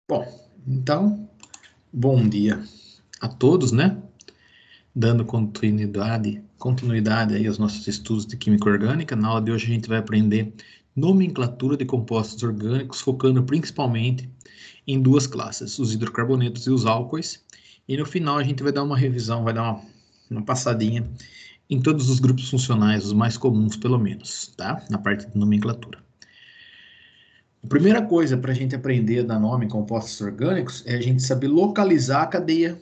Bom, então, bom dia a todos, né? Dando continuidade aí aos nossos estudos de química orgânica. Na aula de hoje a gente vai aprender nomenclatura de compostos orgânicos, focando principalmente em duas classes, os hidrocarbonetos e os álcoois. E no final a gente vai dar uma revisão, vai dar uma passadinha em todos os grupos funcionais, os mais comuns pelo menos, tá? Na parte de nomenclatura. A primeira coisa para a gente aprender a dar nome em compostos orgânicos é a gente saber localizar a cadeia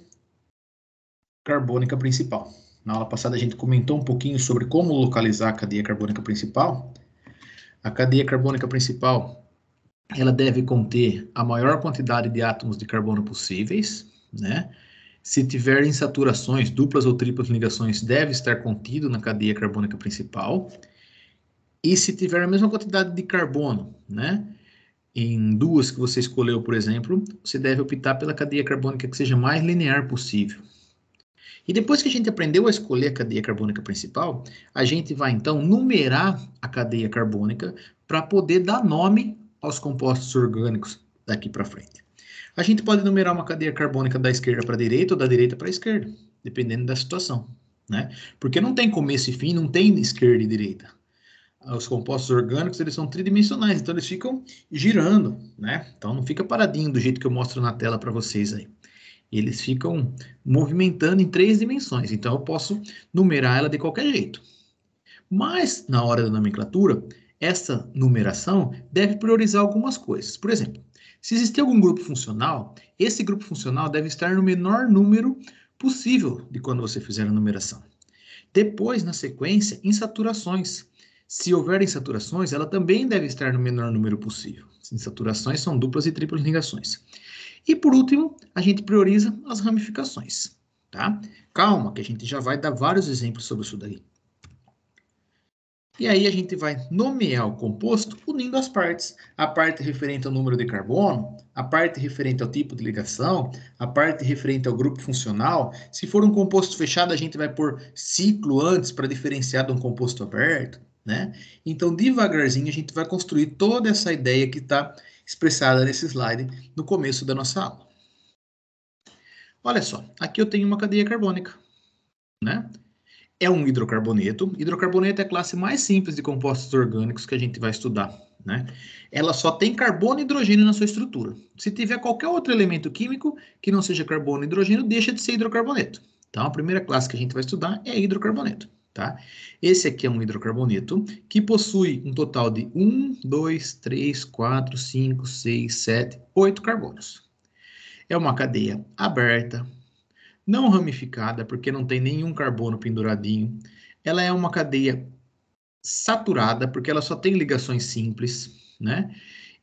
carbônica principal. Na aula passada a gente comentou um pouquinho sobre como localizar a cadeia carbônica principal. A cadeia carbônica principal, ela deve conter a maior quantidade de átomos de carbono possíveis, né? Se tiver insaturações, duplas ou triplas ligações, deve estar contido na cadeia carbônica principal. E se tiver a mesma quantidade de carbono, né? Em duas que você escolheu, por exemplo, você deve optar pela cadeia carbônica que seja mais linear possível. E depois que a gente aprendeu a escolher a cadeia carbônica principal, a gente vai então numerar a cadeia carbônica para poder dar nome aos compostos orgânicos daqui para frente. A gente pode numerar uma cadeia carbônica da esquerda para a direita ou da direita para a esquerda, dependendo da situação, né? Porque não tem começo e fim, não tem esquerda e direita. Os compostos orgânicos, eles são tridimensionais, então eles ficam girando, né? Então não fica paradinho do jeito que eu mostro na tela para vocês aí. Eles ficam movimentando em 3 dimensões, então eu posso numerar ela de qualquer jeito. Mas, na hora da nomenclatura, essa numeração deve priorizar algumas coisas. Por exemplo, se existir algum grupo funcional, esse grupo funcional deve estar no menor número possível de quando você fizer a numeração. Depois, na sequência, insaturações. Se houver insaturações, ela também deve estar no menor número possível. Insaturações são duplas e triplas ligações. E por último, a gente prioriza as ramificações, tá? Calma, que a gente já vai dar vários exemplos sobre isso daí. E aí a gente vai nomear o composto unindo as partes. A parte referente ao número de carbono, a parte referente ao tipo de ligação, a parte referente ao grupo funcional. Se for um composto fechado, a gente vai pôr ciclo antes para diferenciar de um composto aberto, né? Então, devagarzinho, a gente vai construir toda essa ideia que está expressada nesse slide no começo da nossa aula. Olha só, aqui eu tenho uma cadeia carbônica, né? É um hidrocarboneto. Hidrocarboneto é a classe mais simples de compostos orgânicos que a gente vai estudar, né? Ela só tem carbono e hidrogênio na sua estrutura. Se tiver qualquer outro elemento químico que não seja carbono e hidrogênio, deixa de ser hidrocarboneto. Então, a primeira classe que a gente vai estudar é hidrocarboneto, tá? Esse aqui é um hidrocarboneto que possui um total de 1, 2, 3, 4, 5, 6, 7, 8 carbonos. É uma cadeia aberta, não ramificada, porque não tem nenhum carbono penduradinho. Ela é uma cadeia saturada, porque ela só tem ligações simples, né?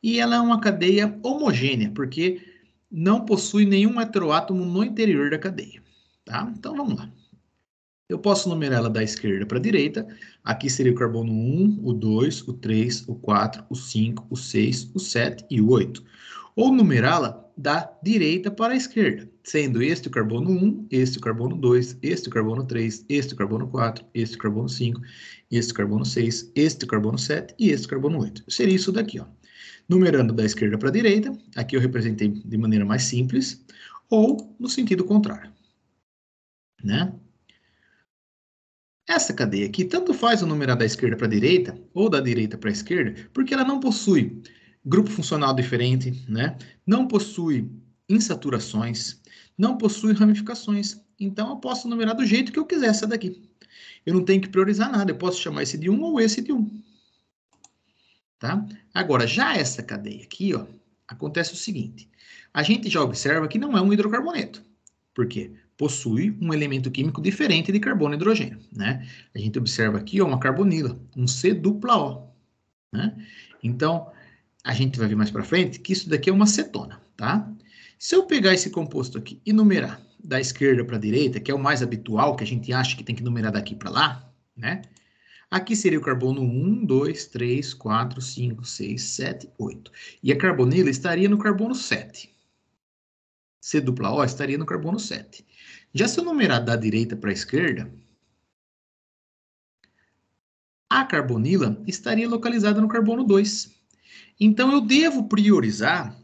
E ela é uma cadeia homogênea, porque não possui nenhum heteroátomo no interior da cadeia, tá? Então vamos lá. Eu posso numerar ela da esquerda para a direita. Aqui seria o carbono 1, o 2, o 3, o 4, o 5, o 6, o 7 e o 8. Ou numerá-la da direita para a esquerda, sendo este o carbono 1, este o carbono 2, este o carbono 3, este o carbono 4, este o carbono 5, este o carbono 6, este o carbono 7 e este o carbono 8. Seria isso daqui, ó. Numerando da esquerda para a direita, aqui eu representei de maneira mais simples, ou no sentido contrário, né? Essa cadeia aqui tanto faz o numerar da esquerda para a direita ou da direita para a esquerda, porque ela não possui grupo funcional diferente, né? Não possui insaturações, não possui ramificações. Então eu posso numerar do jeito que eu quiser essa daqui. Eu não tenho que priorizar nada, eu posso chamar esse de 1 ou esse de 1. Tá? Agora, já essa cadeia aqui, ó, acontece o seguinte. A gente já observa que não é um hidrocarboneto. Por quê? Possui um elemento químico diferente de carbono e hidrogênio, né? A gente observa aqui ó, uma carbonila, um C-dupla-O, né? Então, a gente vai ver mais para frente que isso daqui é uma cetona, tá? Se eu pegar esse composto aqui e numerar da esquerda para a direita, que é o mais habitual, que a gente acha que tem que numerar daqui para lá, né? Aqui seria o carbono 1, 2, 3, 4, 5, 6, 7, 8. E a carbonila estaria no carbono 7. C-dupla-O estaria no carbono 7. Já se eu numerar da direita para a esquerda, a carbonila estaria localizada no carbono 2. Então, eu devo priorizar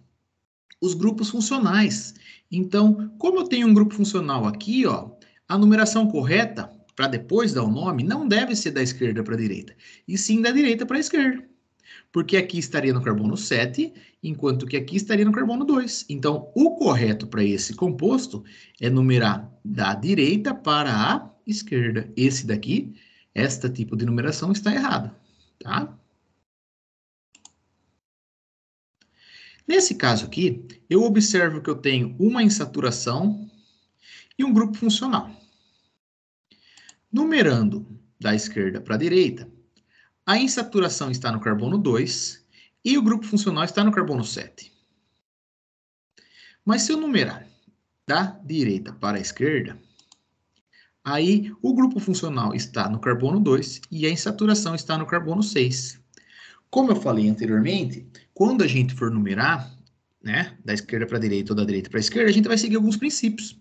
os grupos funcionais. Então, como eu tenho um grupo funcional aqui, ó, a numeração correta, para depois dar o nome, não deve ser da esquerda para a direita, e sim da direita para a esquerda. Porque aqui estaria no carbono 7, enquanto que aqui estaria no carbono 2. Então, o correto para esse composto é numerar da direita para a esquerda. Esse daqui, esta tipo de numeração está errada, tá? Nesse caso aqui, eu observo que eu tenho uma insaturação e um grupo funcional. Numerando da esquerda para a direita, a insaturação está no carbono 2 e o grupo funcional está no carbono 7. Mas se eu numerar da direita para a esquerda, aí o grupo funcional está no carbono 2 e a insaturação está no carbono 6. Como eu falei anteriormente, quando a gente for numerar, né, da esquerda para a direita ou da direita para a esquerda, a gente vai seguir alguns princípios.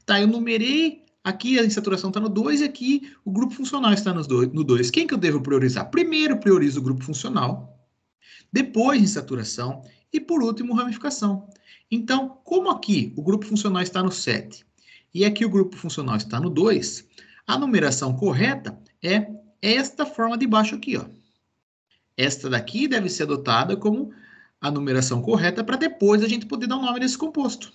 Tá, eu numerei, aqui a insaturação está no 2 e aqui o grupo funcional está no 2. Quem que eu devo priorizar? Primeiro priorizo o grupo funcional, depois insaturação e por último ramificação. Então, como aqui o grupo funcional está no 7 e aqui o grupo funcional está no 2, a numeração correta é esta forma de baixo aqui, ó. Esta daqui deve ser adotada como a numeração correta para depois a gente poder dar o nome desse composto.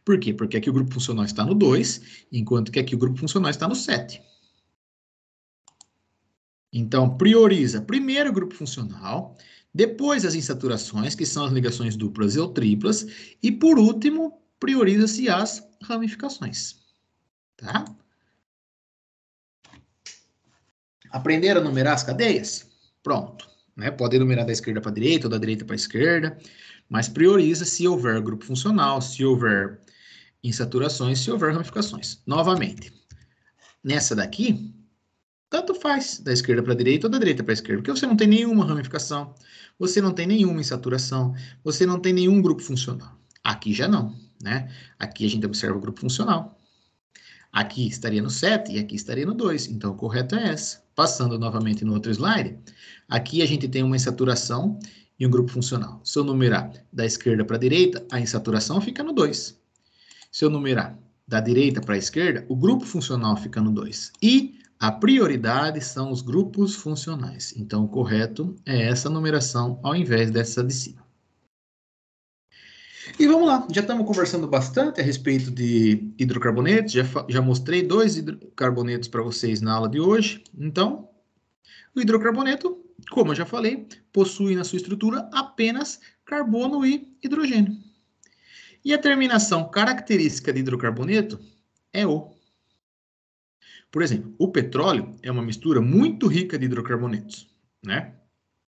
Por quê? Porque aqui o grupo funcional está no 2, enquanto que aqui o grupo funcional está no 7. Então, prioriza primeiro o grupo funcional, depois as insaturações, que são as ligações duplas ou triplas, e por último, prioriza-se as ramificações. Tá? Aprenderam a numerar as cadeias? Pronto. Né? Pode numerar da esquerda para a direita ou da direita para a esquerda, mas prioriza se houver grupo funcional, se houver insaturações, se houver ramificações. Novamente, nessa daqui, tanto faz da esquerda para a direita ou da direita para a esquerda, porque você não tem nenhuma ramificação, você não tem nenhuma insaturação, você não tem nenhum grupo funcional. Aqui já não, né? Aqui a gente observa o grupo funcional. Aqui estaria no 7 e aqui estaria no 2, então o correto é essa. Passando novamente no outro slide, aqui a gente tem uma insaturação e um grupo funcional. Se eu numerar da esquerda para a direita, a insaturação fica no 2. Se eu numerar da direita para a esquerda, o grupo funcional fica no 2. E a prioridade são os grupos funcionais. Então, o correto é essa numeração ao invés dessa de cima. E vamos lá, já estamos conversando bastante a respeito de hidrocarbonetos, já mostrei 2 hidrocarbonetos para vocês na aula de hoje. Então, o hidrocarboneto, como eu já falei, possui na sua estrutura apenas carbono e hidrogênio. E a terminação característica de hidrocarboneto é O. Por exemplo, o petróleo é uma mistura muito rica de hidrocarbonetos, né?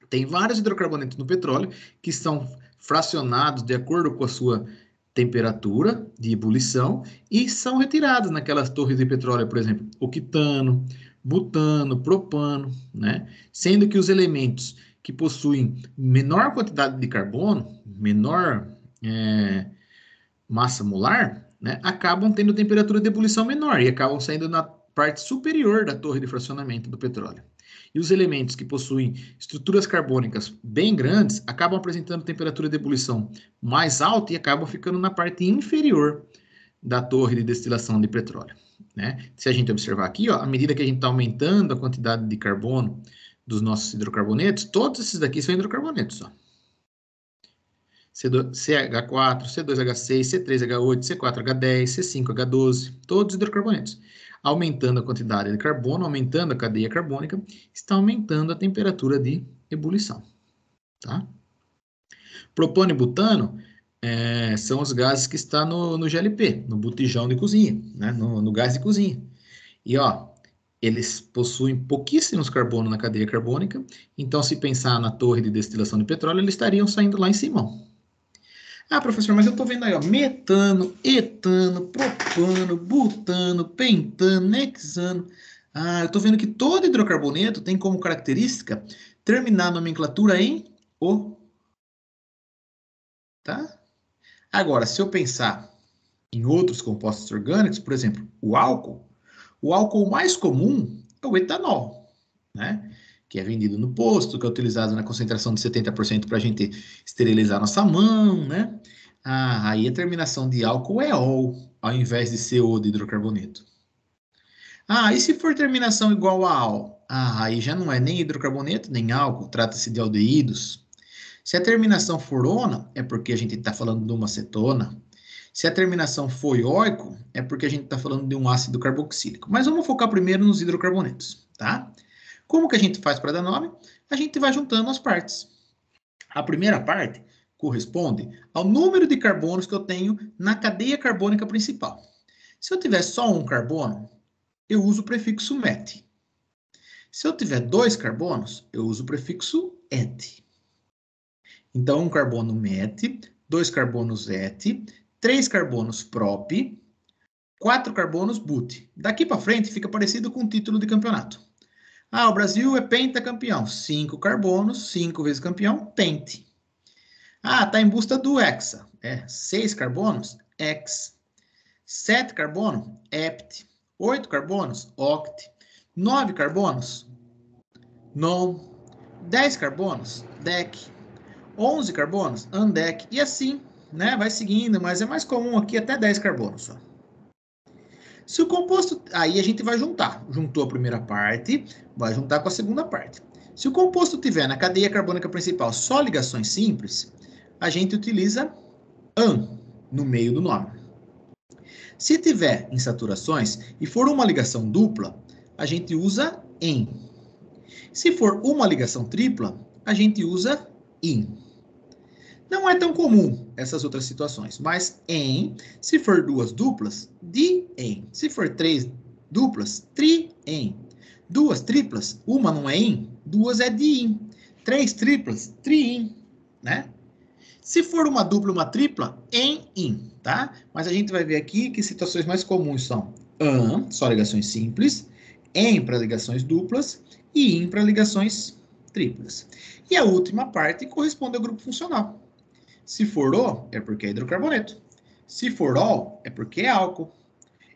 Tem vários hidrocarbonetos no petróleo que são fracionados de acordo com a sua temperatura de ebulição e são retirados naquelas torres de petróleo, por exemplo, octano, butano, propano, né? Sendo que os elementos que possuem menor quantidade de carbono, menor massa molar, né, acabam tendo temperatura de ebulição menor e acabam saindo na parte superior da torre de fracionamento do petróleo. E os elementos que possuem estruturas carbônicas bem grandes acabam apresentando temperatura de ebulição mais alta e acabam ficando na parte inferior da torre de destilação de petróleo, né? Se a gente observar aqui, ó, à medida que a gente está aumentando a quantidade de carbono dos nossos hidrocarbonetos, todos esses daqui são hidrocarbonetos, ó. CH4, C2H6, C3H8, C4H10, C5H12, todos hidrocarbonetos. Aumentando a quantidade de carbono, aumentando a cadeia carbônica, está aumentando a temperatura de ebulição. Tá? Propano e butano são os gases que estão no GLP, no botijão de cozinha, né? no gás de cozinha. E ó, eles possuem pouquíssimos carbono na cadeia carbônica, então se pensar na torre de destilação de petróleo, eles estariam saindo lá em cima. Ah, professor, mas eu estou vendo aí, ó, metano, etano, propano, butano, pentano, hexano. Ah, eu estou vendo que todo hidrocarboneto tem como característica terminar a nomenclatura em O. Tá? Agora, se eu pensar em outros compostos orgânicos, por exemplo, o álcool mais comum é o etanol, né? que é vendido no posto, que é utilizado na concentração de 70% para a gente esterilizar nossa mão, né? Ah, aí a terminação de álcool é ol, ao invés de CO de hidrocarboneto. Ah, e se for terminação igual a ol? Ah, aí já não é nem hidrocarboneto, nem álcool, trata-se de aldeídos. Se a terminação for ona, é porque a gente está falando de uma cetona. Se a terminação for ióico, é porque a gente está falando de um ácido carboxílico. Mas vamos focar primeiro nos hidrocarbonetos, tá? Como que a gente faz para dar nome? A gente vai juntando as partes. A primeira parte corresponde ao número de carbonos que eu tenho na cadeia carbônica principal. Se eu tiver só um carbono, eu uso o prefixo met. Se eu tiver 2 carbonos, eu uso o prefixo et. Então, um carbono met, 2 carbonos et, 3 carbonos prop, 4 carbonos but. Daqui para frente fica parecido com o título de campeonato. Ah, o Brasil é pentacampeão. 5 carbonos, 5 vezes campeão, pente. Ah, está em busca do hexa. 6 carbonos, hex. 7 carbonos, hept. 8 carbonos, oct. 9 carbonos, non. 10 carbonos, dec. 11 carbonos, andec. E assim, né? Vai seguindo, mas é mais comum aqui até 10 carbonos só. Se o composto... Aí a gente vai juntar. Juntou a primeira parte, vai juntar com a segunda parte. Se o composto tiver na cadeia carbônica principal só ligações simples, a gente utiliza an no meio do nome. Se tiver insaturações e for uma ligação dupla, a gente usa en. Se for uma ligação tripla, a gente usa in. Não é tão comum essas outras situações, mas en, se for 2 duplas, di-en. Se for 3 duplas, tri-en. 2 triplas, uma não é in, 2 é di-in. 3 triplas, tri-in, né? Se for uma dupla, uma tripla, en-in, tá? Mas a gente vai ver aqui que situações mais comuns são an, só ligações simples, en para ligações duplas e in para ligações triplas. E a última parte corresponde ao grupo funcional. Se for O, é porque é hidrocarboneto. Se for ol, é porque é álcool.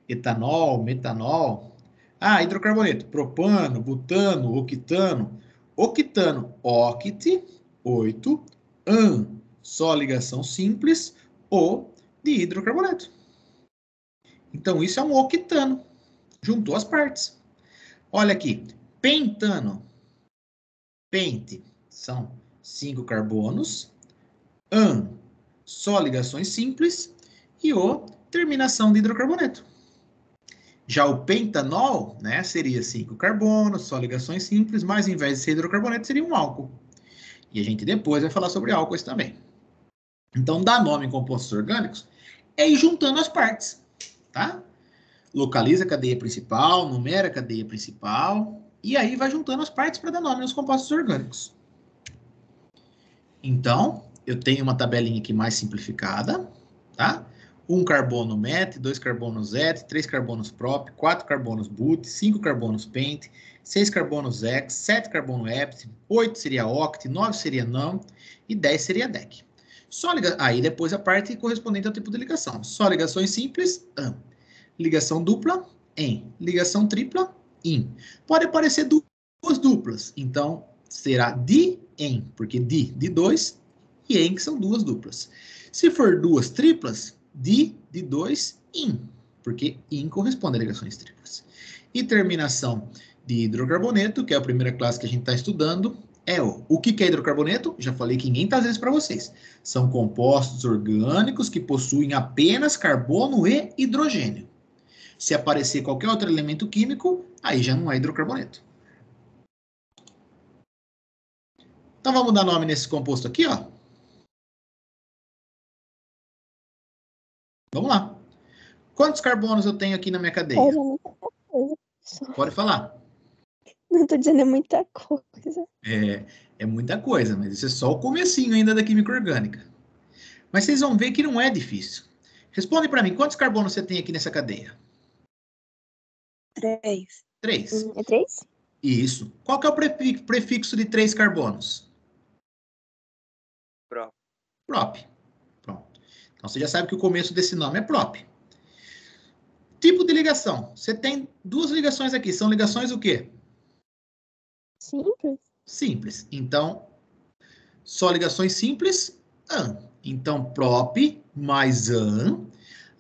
Etanol, metanol. Ah, hidrocarboneto. Propano, butano, octano. Octano, oct, 8. An, só ligação simples. O, de hidrocarboneto. Então, isso é um octano. Juntou as partes. Olha aqui. Pentano. Pente, são 5 carbonos. An, só ligações simples, e O, terminação de hidrocarboneto. Já o pentanol, né, seria 5 carbonos, só ligações simples, mas em vez de ser hidrocarboneto, seria um álcool. E a gente depois vai falar sobre álcoois também. Então, dar nome em compostos orgânicos é ir juntando as partes, tá? Localiza a cadeia principal, numera a cadeia principal, e aí vai juntando as partes para dar nome nos compostos orgânicos. Então, eu tenho uma tabelinha aqui mais simplificada, tá? 1 carbono met, 2 carbonos et, 3 carbonos prop, 4 carbonos but, 5 carbonos pent, 6 carbonos hex, 7 carbono hept, 8 seria oct, 9 seria non e 10 seria dec. Aí depois a parte correspondente ao tipo de ligação. Só ligações simples, an. Ligação dupla, en. Ligação tripla, in. Pode aparecer duas duplas, então será di-en, porque di de 2 e en, que são duas duplas. Se for duas triplas, di de 2, in, porque in corresponde a ligações triplas. E terminação de hidrocarboneto, que é a primeira classe que a gente está estudando, é o que é hidrocarboneto? Já falei 500 vezes para vocês. São compostos orgânicos que possuem apenas carbono e hidrogênio. Se aparecer qualquer outro elemento químico, aí já não é hidrocarboneto. Então vamos dar nome nesse composto aqui, ó. Vamos lá. Quantos carbonos eu tenho aqui na minha cadeia? Era muita coisa. Pode falar. Não tô dizendo muita coisa. É muita coisa, mas isso é só o comecinho ainda da química orgânica. Mas vocês vão ver que não é difícil. Responde para mim, quantos carbonos você tem aqui nessa cadeia? 3. 3. É 3? Isso. Qual que é o prefixo de 3 carbonos? Prop. Prop. Pronto. Então você já sabe que o começo desse nome é prop. Tipo de ligação. Você tem duas ligações aqui. São ligações o quê? Simples? Simples. Então, só ligações simples, AN. Então, prop mais AN.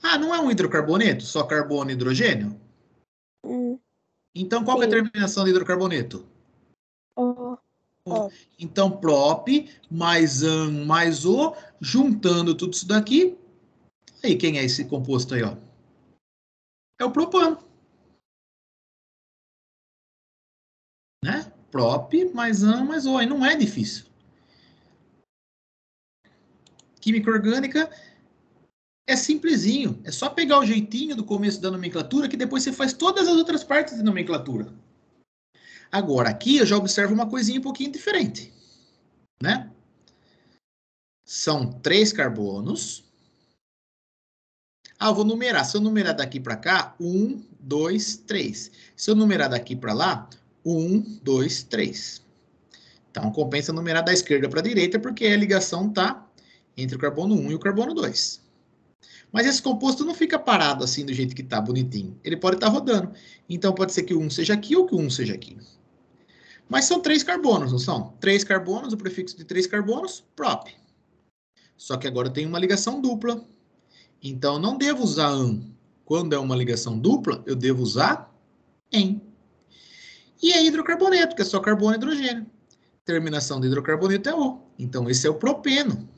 Ah, não é um hidrocarboneto? Só carbono e hidrogênio? Então, qual que é a Sim. terminação de hidrocarboneto? Ó. Então, prop mais AN mais O, juntando tudo isso daqui. Aí, quem é esse composto aí, ó? É o propano. Né? Prop mais AN mais O. Aí não é difícil. Química orgânica é simplesinho. É só pegar o jeitinho do começo da nomenclatura que depois você faz todas as outras partes de nomenclatura. Agora, aqui eu já observo uma coisinha um pouquinho diferente. Né? São 3 carbonos. Ah, eu vou numerar. Se eu numerar daqui para cá, 1, 2, 3. Se eu numerar daqui para lá, 1, 2, 3. Então, compensa numerar da esquerda para a direita, porque a ligação está entre o carbono 1 e o carbono 2. Mas esse composto não fica parado assim do jeito que está, bonitinho. Ele pode estar rodando. Então, pode ser que o 1 seja aqui ou que o 1 seja aqui. Mas são 3 carbonos, não são? 3 carbonos, o prefixo de 3 carbonos, prop. Só que agora eu tenho uma ligação dupla. Então, eu não devo usar AN. Quando é uma ligação dupla, eu devo usar EN. E é hidrocarboneto, que é só carbono e hidrogênio. Terminação de hidrocarboneto é O. Então, esse é o propeno.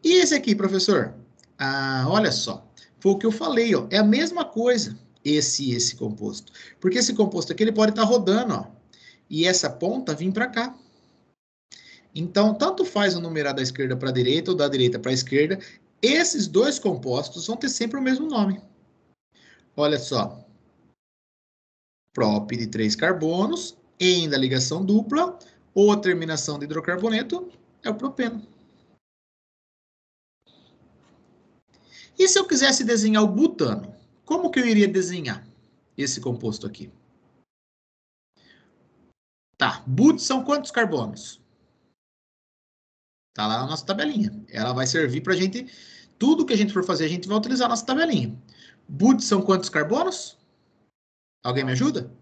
E esse aqui, professor? Ah, olha só. Foi o que eu falei, ó. É a mesma coisa, esse composto. Porque esse composto aqui, ele pode estar rodando, ó. E essa ponta vir para cá. Então, tanto faz o numerar da esquerda para a direita ou da direita para a esquerda. Esses dois compostos vão ter sempre o mesmo nome. Olha só. Prop de 3 carbonos, EN da ligação dupla, ou a terminação de hidrocarboneto é o propeno. E se eu quisesse desenhar o butano? Como que eu iria desenhar esse composto aqui? Tá, but são quantos carbonos? Tá lá na nossa tabelinha. Ela vai servir para a gente, tudo que a gente for fazer, a gente vai utilizar a nossa tabelinha. But são quantos carbonos? Alguém me ajuda?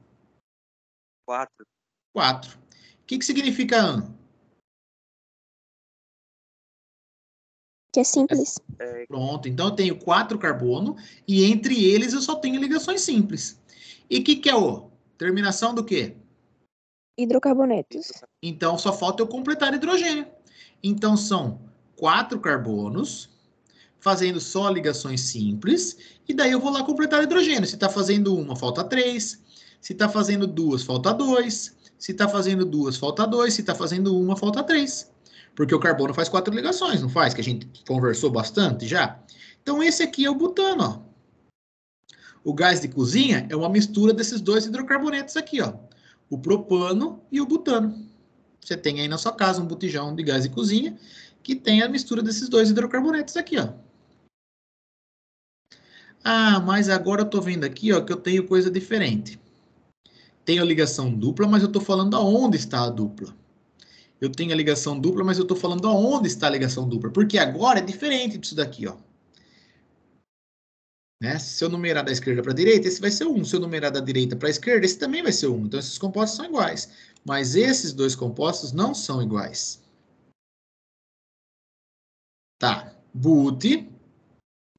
4. 4. O que significa AN? Que é simples. Pronto, então eu tenho 4 carbonos e entre eles eu só tenho ligações simples. E o que é O? Terminação do quê? Hidrocarbonetos. Então só falta eu completar hidrogênio. Então são 4 carbonos fazendo só ligações simples e daí eu vou lá completar hidrogênio. Se está fazendo uma, falta 3. Se está fazendo 2, falta 2. Se está fazendo 2, falta 2. Se está fazendo uma, falta 3. Porque o carbono faz 4 ligações, não faz? Que a gente conversou bastante já. Então, esse aqui é o butano, ó. O gás de cozinha é uma mistura desses dois hidrocarbonetos aqui, ó. O propano e o butano. Você tem aí na sua casa um botijão de gás de cozinha que tem a mistura desses dois hidrocarbonetos aqui, ó. Ah, mas agora eu tô vendo aqui, ó, que eu tenho coisa diferente. Tenho a ligação dupla, mas eu tô falando aonde está a dupla. Eu tenho a ligação dupla, mas eu estou falando aonde está a ligação dupla. Porque agora é diferente disso daqui, ó. Né? Se eu numerar da esquerda para a direita, esse vai ser 1. Se eu numerar da direita para a esquerda, esse também vai ser 1. Então, esses compostos são iguais. Mas esses dois compostos não são iguais. Tá. But,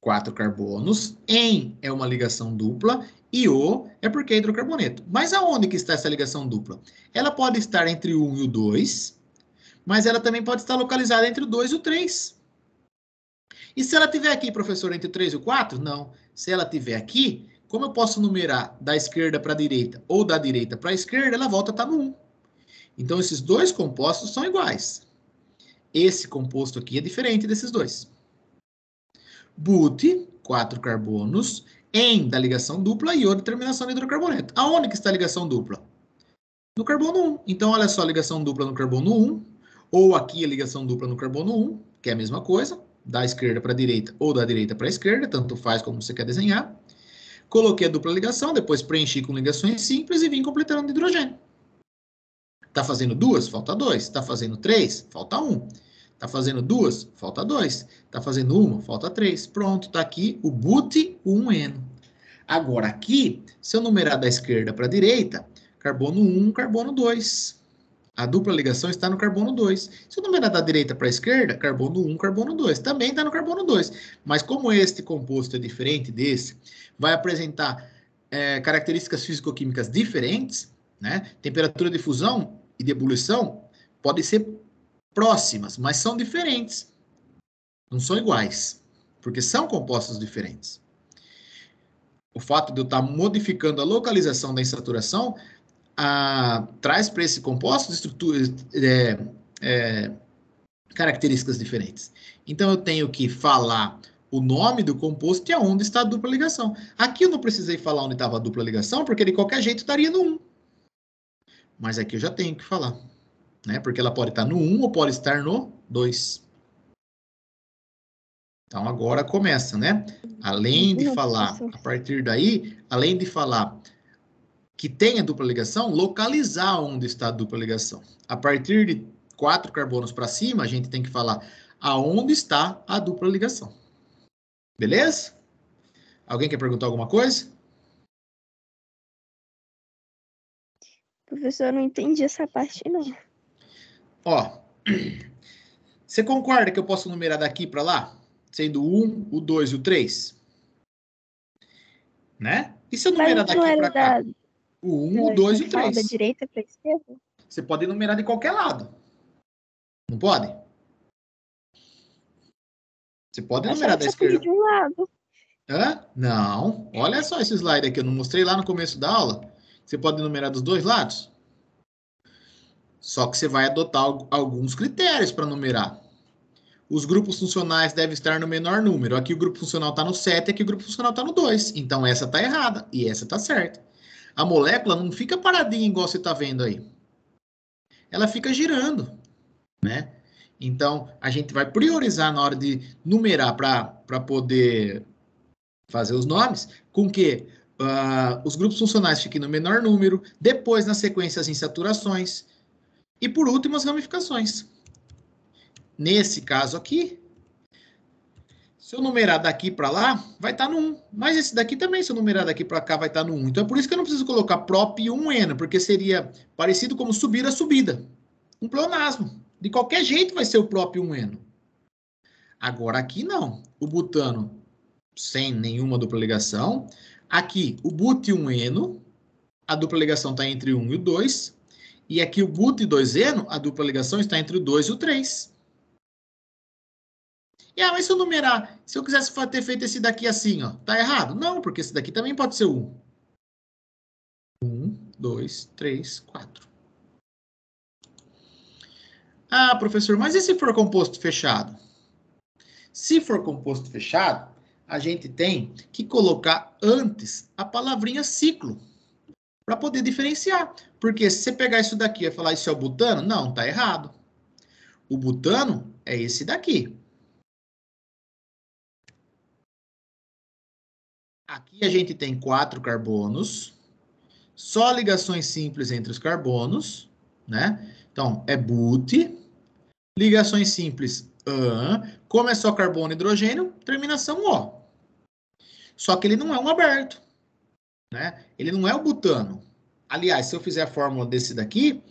4 carbonos. EN é uma ligação dupla. E O é porque é hidrocarboneto. Mas aonde que está essa ligação dupla? Ela pode estar entre o 1 e o 2. Mas ela também pode estar localizada entre o 2 e o 3. E se ela estiver aqui, professor, entre o 3 e o 4? Não. Se ela estiver aqui, como eu posso numerar da esquerda para a direita ou da direita para a esquerda, ela volta a estar no 1. Então, esses dois compostos são iguais. Esse composto aqui é diferente desses dois. But, 4 carbonos, EN da ligação dupla e O de terminação de hidrocarboneto. Aonde que está a ligação dupla? No carbono 1. Então, olha só a ligação dupla no carbono 1, ou aqui a ligação dupla no carbono 1, que é a mesma coisa, da esquerda para a direita ou da direita para a esquerda, tanto faz como você quer desenhar. Coloquei a dupla ligação, depois preenchi com ligações simples e vim completando de hidrogênio. Está fazendo 2? Falta 2. Está fazendo 3? Falta 1. Está fazendo 2? Falta 2. Está fazendo 1? Falta 3. Pronto, está aqui o but-1-eno. Agora, aqui, se eu numerar da esquerda para a direita, carbono 1, carbono 2. A dupla ligação está no carbono 2. Se eu numerar da direita para a esquerda, carbono 1, carbono 2. Também está no carbono 2. Mas como este composto é diferente desse, vai apresentar características físico-químicas diferentes, né? Temperatura de fusão e de ebulição podem ser próximas, mas são diferentes. Não são iguais, porque são compostos diferentes. O fato de eu estar modificando a localização da insaturação traz para esse composto características diferentes. Então, eu tenho que falar o nome do composto e aonde está a dupla ligação. Aqui eu não precisei falar onde estava a dupla ligação, porque de qualquer jeito estaria no 1. Mas aqui eu já tenho que falar, né? Porque ela pode estar no 1 ou pode estar no 2. Então, agora começa, né? Além de falar, a partir daí, além de falar que tem a dupla ligação, localizar onde está a dupla ligação. A partir de 4 carbonos para cima, a gente tem que falar aonde está a dupla ligação. Beleza? Alguém quer perguntar alguma coisa? Professor, eu não entendi essa parte, não. Ó, você concorda que eu posso numerar daqui para lá? Sendo o 1, o 2 e o 3? Né? E se eu numerar daqui para cá? O 1, o 2 e o 3. Da direita para a esquerda? Você pode numerar de qualquer lado. Não pode? Você pode numerar da esquerda. De um lado. Hã? Não. Olha só esse slide aqui. Eu não mostrei lá no começo da aula. Você pode numerar dos dois lados. Só que você vai adotar alguns critérios para numerar. Os grupos funcionais devem estar no menor número. Aqui o grupo funcional está no 7, aqui o grupo funcional está no 2. Então essa está errada e essa está certa. A molécula não fica paradinha igual você está vendo aí. Ela fica girando, né? Então, a gente vai priorizar na hora de numerar para poder fazer os nomes, com que os grupos funcionais fiquem no menor número, depois na sequência as insaturações, e por último as ramificações. Nesse caso aqui, se eu numerar daqui para lá, vai estar no 1. Mas esse daqui também, se eu numerar daqui para cá, vai estar no 1. Então, é por isso que eu não preciso colocar prop 1N, porque seria parecido como subir a subida. Um pleonasmo. De qualquer jeito vai ser o próprio 1N. Agora aqui não. O butano sem nenhuma dupla ligação. Aqui o but1Eno, a dupla ligação está entre o 1 e o 2. E aqui o but2Eno, a dupla ligação está entre o 2 e o 3. E mas se eu numerar, se eu quisesse ter feito esse daqui assim, ó, tá errado? Não, porque esse daqui também pode ser 1. 1, 2, 3, 4. Ah, professor, mas e se for composto fechado? Se for composto fechado, a gente tem que colocar antes a palavrinha ciclo, para poder diferenciar. Porque se você pegar isso daqui e falar isso é o butano, não, tá errado. O butano é esse daqui. Aqui a gente tem 4 carbonos, só ligações simples entre os carbonos, né? Então, é but, ligações simples an, como é só carbono e hidrogênio, terminação O. Só que ele não é um aberto, né? Ele não é o butano. Aliás, se eu fizer a fórmula desse daqui,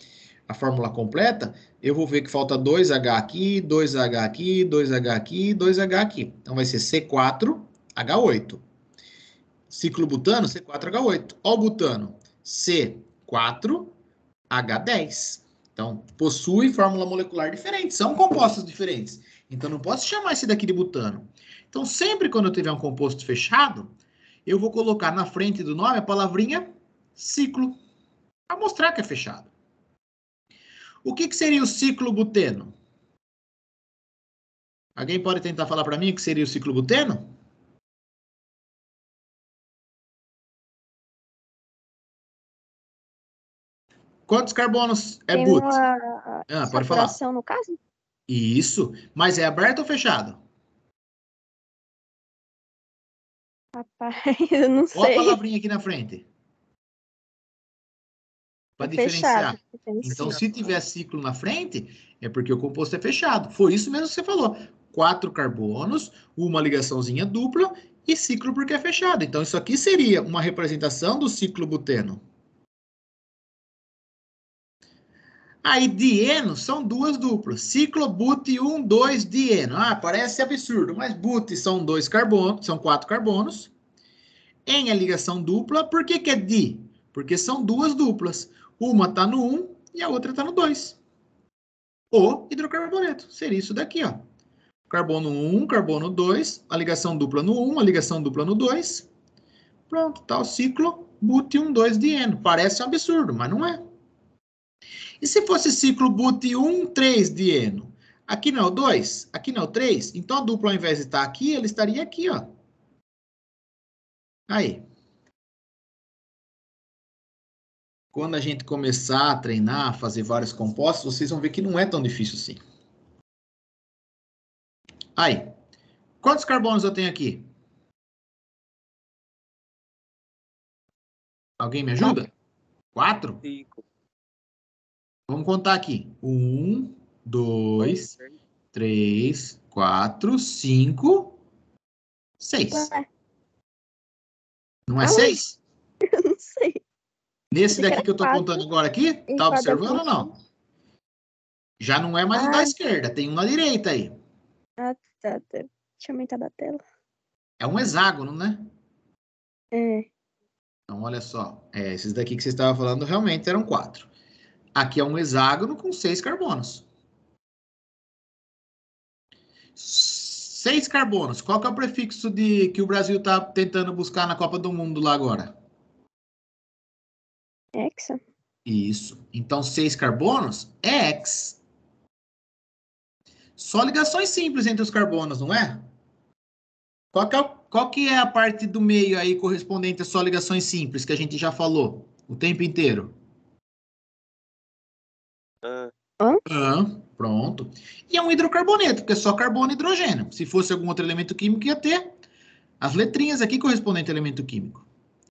a fórmula completa, eu vou ver que falta 2H aqui, 2H aqui, 2H aqui, 2H aqui. Então vai ser C4H8. Ciclo butano, C4H8. Ó o butano, C4H10. Então, possui fórmula molecular diferente, são compostos diferentes. Então, não posso chamar esse daqui de butano. Então, sempre quando eu tiver um composto fechado, eu vou colocar na frente do nome a palavrinha ciclo, para mostrar que é fechado. O que seria o ciclo buteno? Alguém pode tentar falar para mim o que seria o ciclo buteno? Quantos carbonos é Tem but? Pode falar. No caso? Isso. Mas é aberto ou fechado? Rapaz, eu não sei. Olha a palavrinha aqui na frente. Para diferenciar. Então, se tiver ciclo na frente, é porque o composto é fechado. Foi isso mesmo que você falou. 4 carbonos, uma ligaçãozinha dupla e ciclo porque é fechado. Então, isso aqui seria uma representação do ciclo buteno. Aí, dieno são duas duplas. Ciclo-but 1, 2, dieno. Ah, parece absurdo, mas but são 2 carbonos, são 4 carbonos. Em a ligação dupla, por que que é di? Porque são duas duplas. Uma está no 1 e a outra está no 2. O hidrocarboneto. Seria isso daqui, ó. Carbono 1, carbono 2, a ligação dupla no 1, a ligação dupla no 2. Pronto, tá o ciclo but 1, 2, dieno. Parece um absurdo, mas não é. E se fosse ciclo but 1, 3, dieno? Aqui não é o 2, aqui não é o 3. Então a dupla, ao invés de estar aqui, ele estaria aqui, ó. Aí. Quando a gente começar a treinar, a fazer vários compostos, vocês vão ver que não é tão difícil assim. Aí. Quantos carbonos eu tenho aqui? Alguém me ajuda? 4? 5. Vamos contar aqui. 1, 2, 3, 4, 5, 6. Não é 6? Eu não sei. Nesse daqui que eu estou contando agora aqui, tá observando ou não? Já não é mais o da esquerda, tem um na direita aí. Ah, tá. Deixa eu aumentar da tela. É um hexágono, né? É. Então, olha só. Esses daqui que você estava falando realmente eram 4. Aqui é um hexágono com 6 carbonos. 6 carbonos. Qual que é o prefixo que o Brasil está tentando buscar na Copa do Mundo lá agora? Hexa? Isso. Então, 6 carbonos é hex. Só ligações simples entre os carbonos, não é? Qual que é a parte do meio aí correspondente a só ligações simples, que a gente já falou o tempo inteiro? Pronto. E é um hidrocarboneto, porque é só carbono e hidrogênio. Se fosse algum outro elemento químico, ia ter as letrinhas aqui correspondentes ao elemento químico.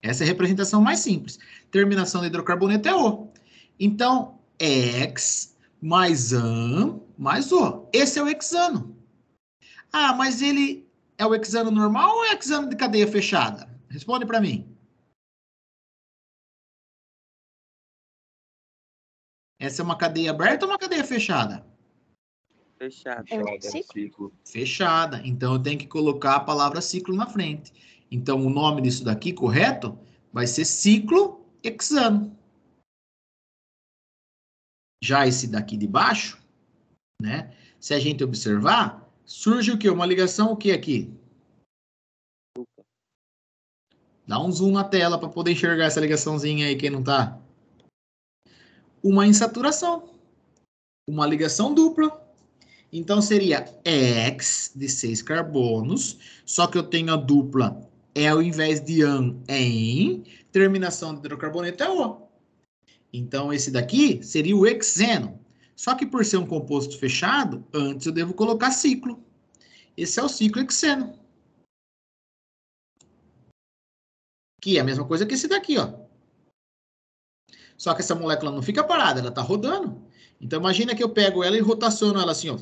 Essa é a representação mais simples. Terminação do hidrocarboneto é O. Então, X mais AN mais O. Esse é o hexano. Ah, mas ele é o hexano normal ou é o hexano de cadeia fechada? Responde para mim. Essa é uma cadeia aberta ou uma cadeia fechada? Fechada. É um ciclo? Fechada. Então, eu tenho que colocar a palavra ciclo na frente. Então, o nome disso daqui, correto, vai ser ciclo hexano. Já esse daqui de baixo, né? Se a gente observar, surge o quê? Uma ligação o quê aqui? Dá um zoom na tela para poder enxergar essa ligaçãozinha aí, quem não tá. Uma insaturação. Uma ligação dupla. Então, seria X de 6 carbonos, só que eu tenho a dupla é ao invés de AN é em, terminação de hidrocarboneto é O. Então, esse daqui seria o hexeno. Só que por ser um composto fechado, antes eu devo colocar ciclo. Esse é o ciclo hexeno. Que é a mesma coisa que esse daqui, ó. Só que essa molécula não fica parada, ela está rodando. Então, imagina que eu pego ela e rotaciono ela assim, ó.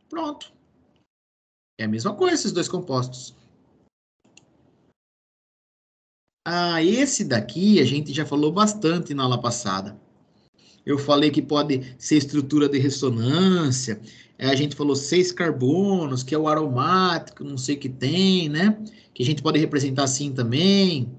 Pronto. É a mesma coisa esses dois compostos. Ah, esse daqui a gente já falou bastante na aula passada. Eu falei que pode ser estrutura de ressonância. A gente falou 6 carbonos, que é o aromático, não sei o que tem, né? Que a gente pode representar assim também.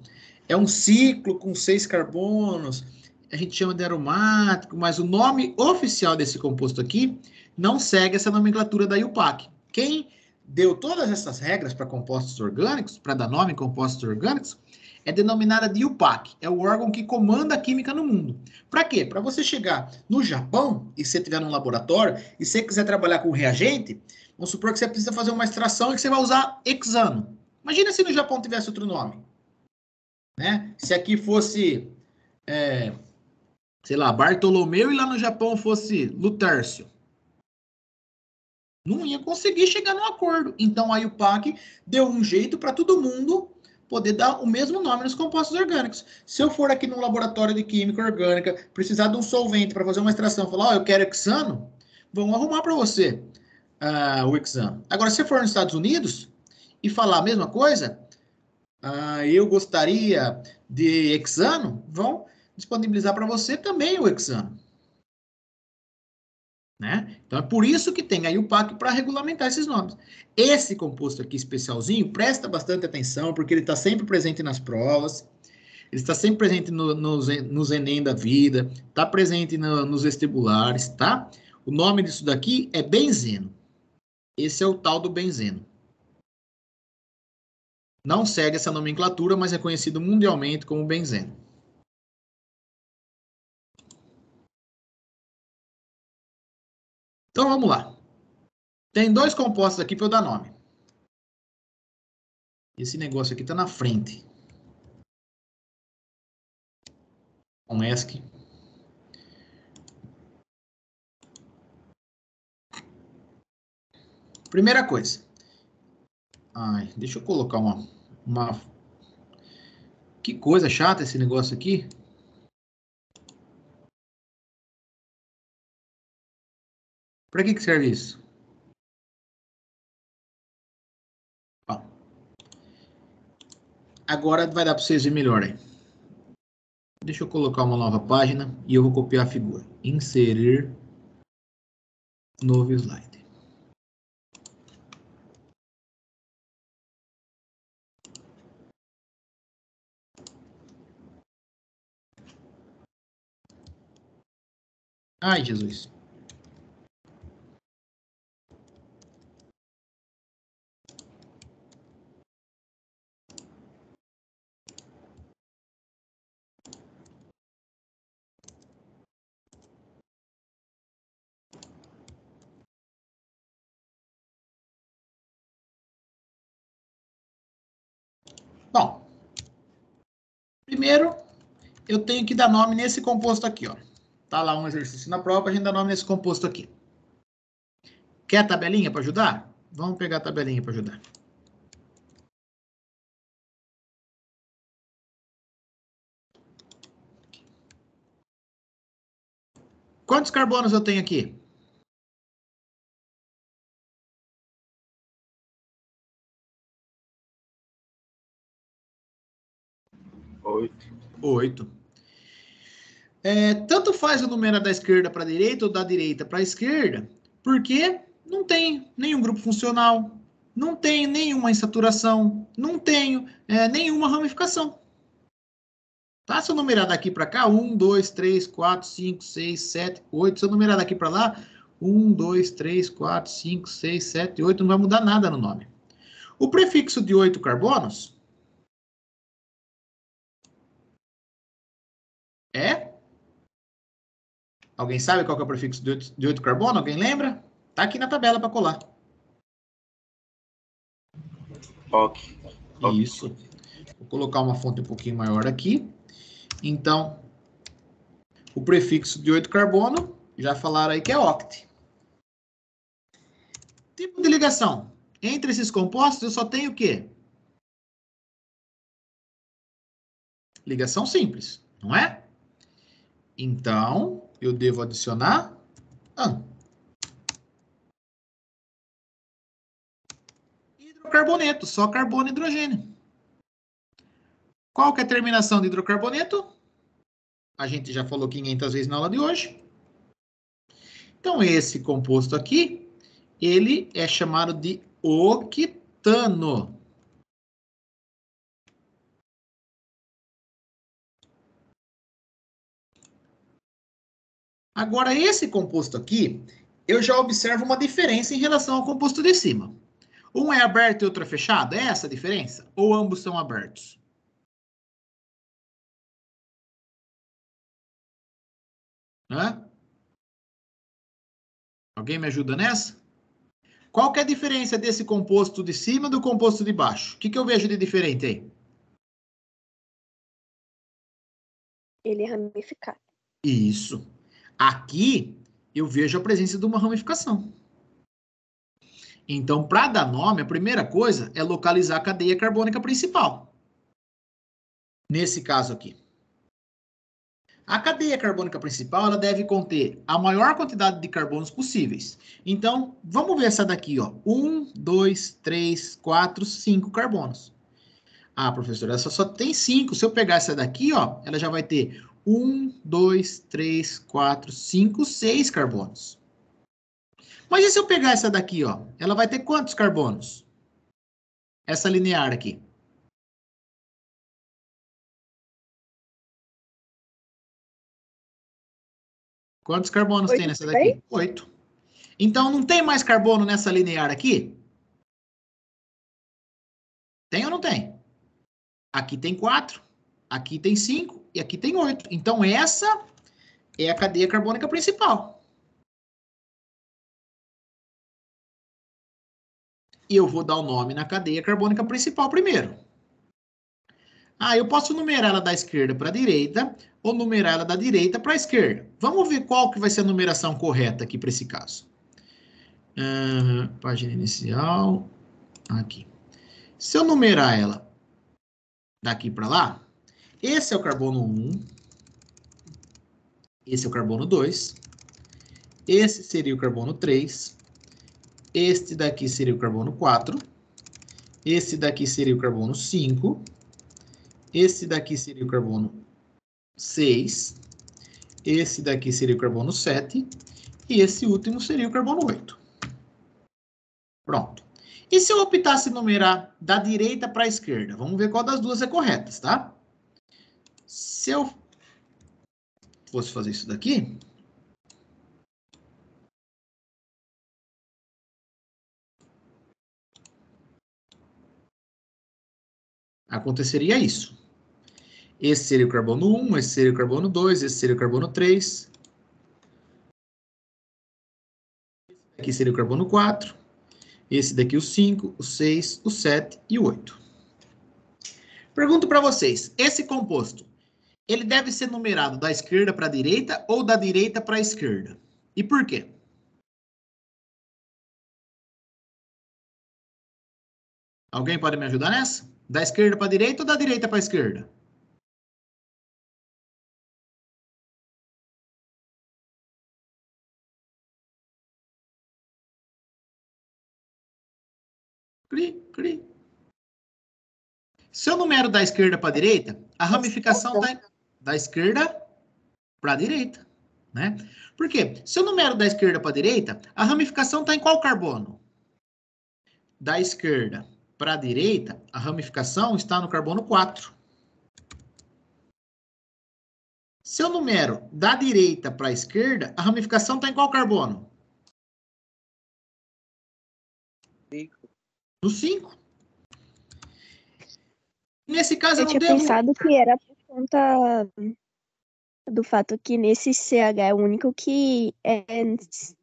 É um ciclo com 6 carbonos. A gente chama de aromático, mas o nome oficial desse composto aqui não segue essa nomenclatura da IUPAC. Quem deu todas essas regras para compostos orgânicos, para dar nome em compostos orgânicos, é denominada de IUPAC. É o órgão que comanda a química no mundo. Para quê? Para você chegar no Japão, e você estiver num laboratório, e você quiser trabalhar com reagente, vamos supor que você precisa fazer uma extração e que você vai usar hexano. Imagina se no Japão tivesse outro nome. Né? Se aqui fosse, sei lá, Bartolomeu e lá no Japão fosse Lutércio. Não ia conseguir chegar num acordo. Então a IUPAC deu um jeito para todo mundo poder dar o mesmo nome nos compostos orgânicos. Se eu for aqui num laboratório de química orgânica, precisar de um solvente para fazer uma extração, falar, eu quero hexano, vão arrumar para você o hexano. Agora, se for nos Estados Unidos, e falar a mesma coisa, eu gostaria de hexano, vão disponibilizar para você também o hexano. Né? Então, é por isso que tem aí o PAC para regulamentar esses nomes. Esse composto aqui especialzinho, presta bastante atenção, porque ele está sempre presente nas provas, ele está sempre presente nos Enem da vida, está presente nos vestibulares, tá? O nome disso daqui é benzeno. Esse é o tal do benzeno. Não segue essa nomenclatura, mas é conhecido mundialmente como benzeno. Então, vamos lá. Tem dois compostos aqui para eu dar nome. Esse negócio aqui está na frente. Com ESC. Primeira coisa. Deixa eu colocar uma... Que coisa chata esse negócio aqui. Para que serve isso? Ó. Agora vai dar para vocês verem melhor aí. Deixa eu colocar uma nova página e eu vou copiar a figura. Inserir novo slide. Ai, Jesus. Bom, primeiro eu tenho que dar nome nesse composto aqui, ó. Tá lá um exercício na prova, a gente dá nome nesse composto aqui. Quer a tabelinha para ajudar? Vamos pegar a tabelinha para ajudar. Quantos carbonos eu tenho aqui? 8. Tanto faz o número da esquerda para a direita ou da direita para a esquerda, porque não tem nenhum grupo funcional, não tem nenhuma insaturação, não tem nenhuma ramificação. Tá? Se eu numerar daqui para cá, 1, 2, 3, 4, 5, 6, 7, 8. Se eu numerar daqui para lá, 1, 2, 3, 4, 5, 6, 7, 8, não vai mudar nada no nome. O prefixo de 8 carbonos é... Alguém sabe qual que é o prefixo de 8 carbono? Alguém lembra? Tá aqui na tabela para colar. Ok. Isso. Vou colocar uma fonte um pouquinho maior aqui. Então, o prefixo de 8 carbono, já falaram aí que é oct. Tipo de ligação. Entre esses compostos, eu só tenho o quê? Ligação simples, não é? Então, eu devo adicionar AN. Hidrocarboneto, só carbono e hidrogênio. Qual que é a terminação de hidrocarboneto? A gente já falou 500 vezes na aula de hoje. Então, esse composto aqui, ele é chamado de octano. Agora, esse composto aqui, eu já observo uma diferença em relação ao composto de cima. Um é aberto e outro é fechado? É essa a diferença? Ou ambos são abertos? Hã? Alguém me ajuda nessa? Qual que é a diferença desse composto de cima do composto de baixo? O que eu vejo de diferente aí? Ele é ramificado. Isso. Aqui, eu vejo a presença de uma ramificação. Então, para dar nome, a primeira coisa é localizar a cadeia carbônica principal. Nesse caso aqui. A cadeia carbônica principal, ela deve conter a maior quantidade de carbonos possíveis. Então, vamos ver essa daqui, ó. 1, 2, 3, 4, 5 carbonos. Ah, professor, essa só tem 5. Se eu pegar essa daqui, ó, ela já vai ter 1, 2, 3, 4, 5, 6 carbonos. Mas e se eu pegar essa daqui, ó? Ela vai ter quantos carbonos? Essa linear aqui. Quantos carbonos tem nessa daqui? 8. Então, não tem mais carbono nessa linear aqui? Tem ou não tem? Aqui tem 4, aqui tem 5 e aqui tem 8. Então, essa é a cadeia carbônica principal. E eu vou dar o nome na cadeia carbônica principal primeiro. Ah, eu posso numerar ela da esquerda para a direita ou numerar ela da direita para a esquerda. Vamos ver qual que vai ser a numeração correta aqui para esse caso. Página inicial. Aqui. Se eu numerar ela daqui para lá, esse é o carbono 1, esse é o carbono 2, esse seria o carbono 3, este daqui seria o carbono 4, esse daqui seria o carbono 5, esse daqui seria o carbono 6, esse daqui seria o carbono 7 e esse último seria o carbono 8. Pronto. E se eu optasse numerar da direita para a esquerda? Vamos ver qual das duas é correta, tá? Se eu fosse fazer isso daqui, aconteceria isso. Esse seria o carbono 1, esse seria o carbono 2, esse seria o carbono 3. Aqui seria o carbono 4. Esse daqui o 5, o 6, o 7 e o 8. Pergunto para vocês, esse composto, ele deve ser numerado da esquerda para a direita ou da direita para a esquerda? E por quê? Alguém pode me ajudar nessa? Da esquerda para a direita ou da direita para a esquerda? Cri, cri. Se eu numero da esquerda para a direita, a ramificação está da esquerda para a direita, né? Por quê? Se eu numero da esquerda para a direita, a ramificação está em qual carbono? Da esquerda para a direita, a ramificação está no carbono 4. Se eu numero da direita para a esquerda, a ramificação está em qual carbono? 5. No 5. Nesse caso, Eu eu não tinha devo... pensado que era por conta do fato que nesse CH é o único que é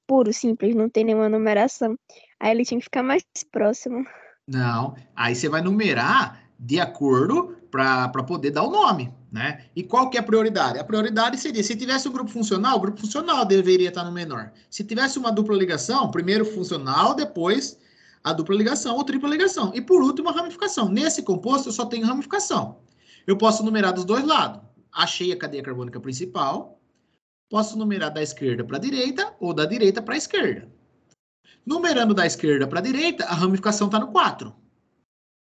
puro, simples, não tem nenhuma numeração. Aí ele tinha que ficar mais próximo. Não, aí você vai numerar de acordo para poder dar o nome, né? E qual que é a prioridade? A prioridade seria, se tivesse um grupo funcional, o grupo funcional deveria estar no menor. Se tivesse uma dupla ligação, primeiro funcional, depois a dupla ligação ou tripla ligação. E por último, a ramificação. Nesse composto, eu só tenho ramificação. Eu posso numerar dos dois lados. Achei a cadeia carbônica principal, posso numerar da esquerda para a direita ou da direita para a esquerda. Numerando da esquerda para a direita, a ramificação está no 4.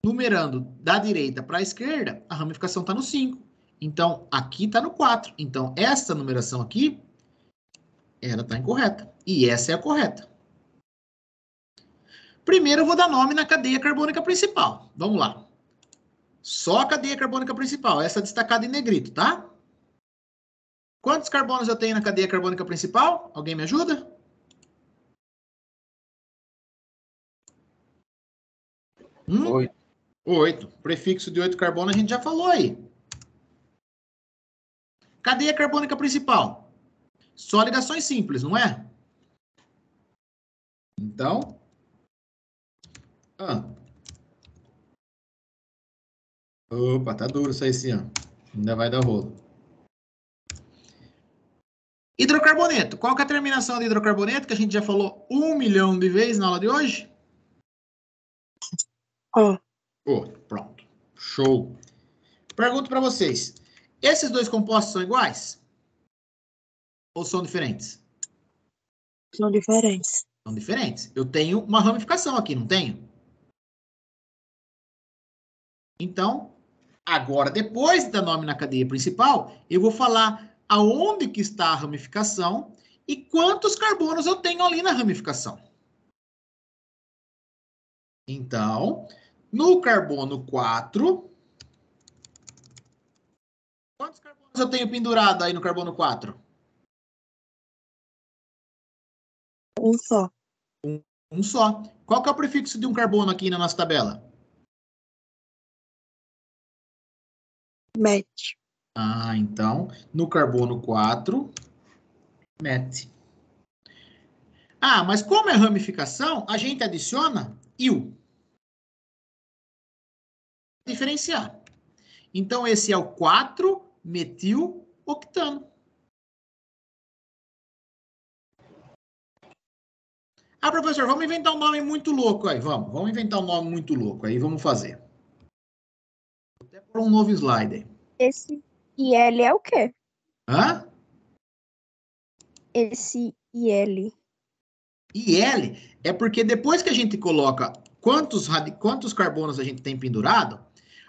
Numerando da direita para a esquerda, a ramificação está no 5. Então, aqui está no 4. Então, essa numeração aqui, ela está incorreta. E essa é a correta. Primeiro, eu vou dar nome na cadeia carbônica principal. Vamos lá. Só a cadeia carbônica principal. Essa destacada em negrito, tá? Quantos carbonos eu tenho na cadeia carbônica principal? Alguém me ajuda? 8. 8. Prefixo de 8 carbono a gente já falou aí. Cadeia carbônica principal. Só ligações simples, não é? Então... Opa, tá duro isso aí esse ano. Ainda vai dar rolo. Hidrocarboneto. Qual que é a terminação de hidrocarboneto que a gente já falou 1 milhão de vezes na aula de hoje? Pronto. Show. Pergunto para vocês. Esses dois compostos são iguais? Ou são diferentes? São diferentes. São diferentes. Eu tenho uma ramificação aqui, não tenho? Então, agora, depois da nome na cadeia principal, eu vou falar aonde que está a ramificação e quantos carbonos eu tenho ali na ramificação. Então, no carbono 4, quantos carbonos eu tenho pendurado aí no carbono 4? Um só. Um só. Qual que é o prefixo de um carbono aqui na nossa tabela? Met. Ah, então, no carbono 4, met. Ah, mas como é ramificação, a gente adiciona il. Diferenciar. Então, esse é o 4-metil-octano. Ah, professor, vamos inventar um nome muito louco aí. Vamos inventar um nome muito louco aí, vamos fazer. Vou até pôr um novo slide aí. Esse IL é o quê? Hã? Esse IL. IL é porque depois que a gente coloca quantos carbonos a gente tem pendurado,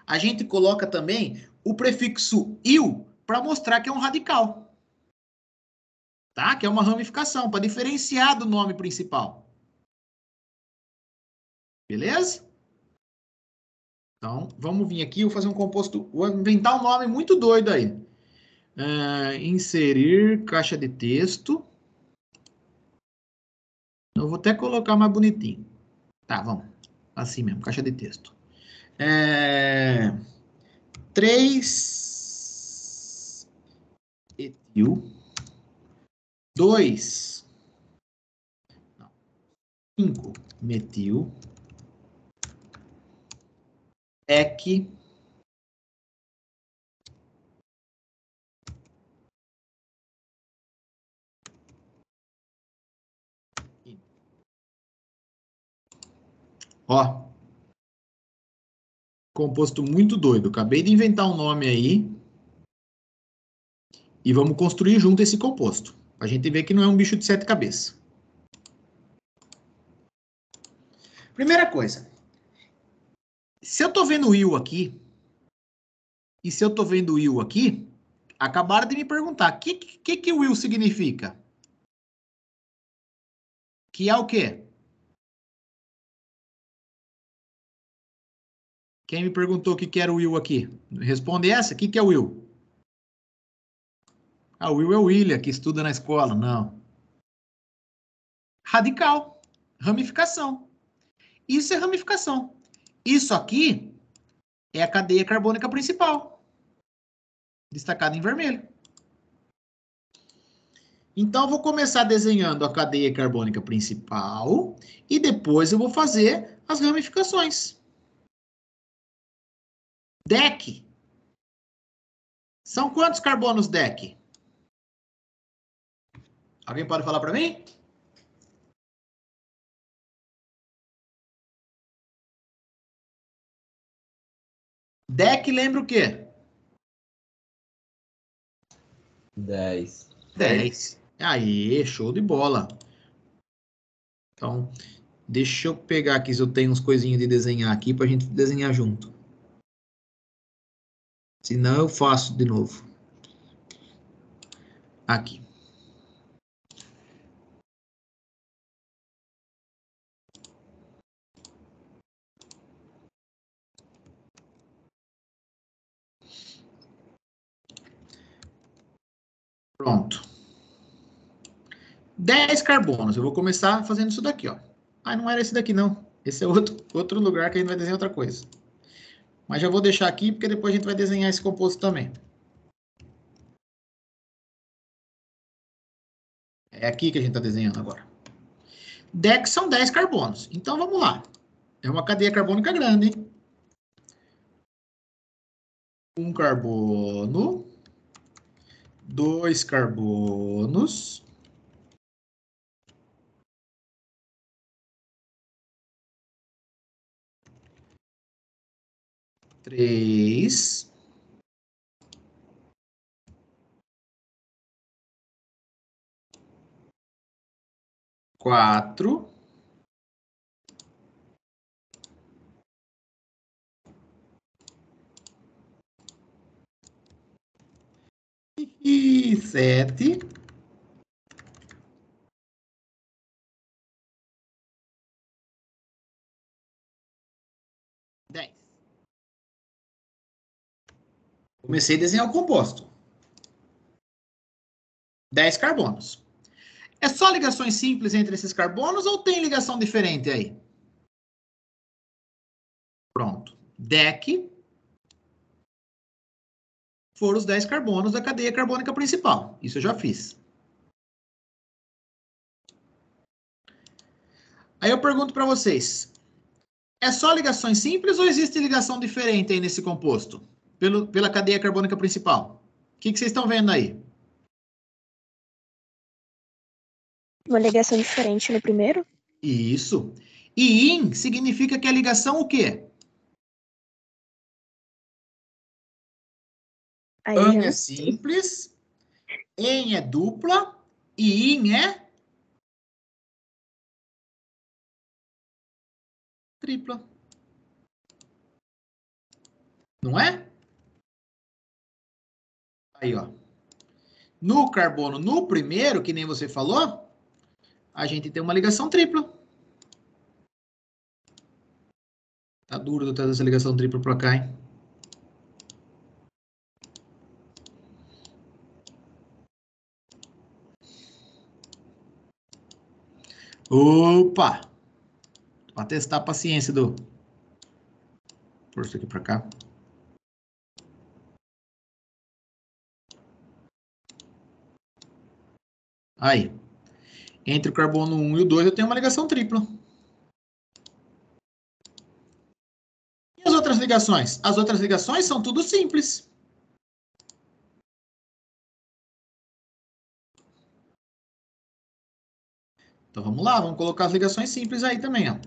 a gente coloca também o prefixo il para mostrar que é um radical. Tá? Que é uma ramificação, para diferenciar do nome principal. Beleza? Então, vamos vir aqui, vou fazer um composto, vou inventar um nome muito doido aí. Inserir caixa de texto. Eu vou até colocar mais bonitinho. Tá, vamos. Assim mesmo, caixa de texto. 3 etil 2 5 metil ec ó, composto muito doido. Acabei de inventar um nome aí e vamos construir junto esse composto. A gente vê que não é um bicho de 7 cabeças. Primeira coisa, se eu estou vendo o il aqui, e se eu estou vendo o il aqui, acabaram de me perguntar, o que o il significa? Que é o quê? Quem me perguntou o que era o will aqui? Responde essa. O que é o will? Ah, o will é o William, que estuda na escola. Não. Radical. Ramificação. Isso é ramificação. Isso aqui é a cadeia carbônica principal. Destacada em vermelho. Então, eu vou começar desenhando a cadeia carbônica principal e depois eu vou fazer as ramificações. DEC. São quantos carbonos DEC? Alguém pode falar para mim? DEC lembra o quê? 10. 10. Aí, show de bola. Então, deixa eu pegar aqui se eu tenho uns coisinhas de desenhar aqui para a gente desenhar junto. Senão eu faço de novo. Aqui. Pronto. 10 carbonos. Eu vou começar fazendo isso daqui, ó. Ah, não era esse daqui, não. Esse é outro lugar que a gente vai desenhar outra coisa. Mas já vou deixar aqui, porque depois a gente vai desenhar esse composto também. É aqui que a gente está desenhando agora. DEC são 10 carbonos. Então, vamos lá. É uma cadeia carbônica grande, hein? Um carbono, 2 carbonos, 3, 4. E 7. Comecei a desenhar o composto. 10 carbonos. É só ligações simples entre esses carbonos ou tem ligação diferente aí? Pronto. DEC foram os 10 carbonos da cadeia carbônica principal. Isso eu já fiz. Aí eu pergunto para vocês, é só ligações simples ou existe ligação diferente aí nesse composto? Pela cadeia carbônica principal? O que vocês estão vendo aí? Uma ligação diferente no primeiro? Isso. E IN significa que a ligação o quê? Aí AN já é não sei. simples, EN é dupla e IN é tripla. Não é? Aí, ó. No carbono, no primeiro, que nem você falou, a gente tem uma ligação tripla. Tá duro de trazer essa ligação tripla pra cá, hein? Opa! Pra testar a paciência do... Por isso aqui pra cá. Aí. Entre o carbono 1 e o 2 eu tenho uma ligação tripla. E as outras ligações? As outras ligações são tudo simples. Então vamos lá, vamos colocar as ligações simples aí também, ó.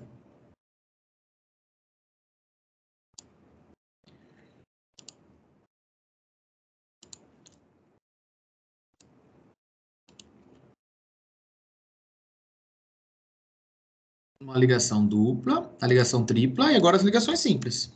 Uma ligação dupla, a ligação tripla e agora as ligações simples.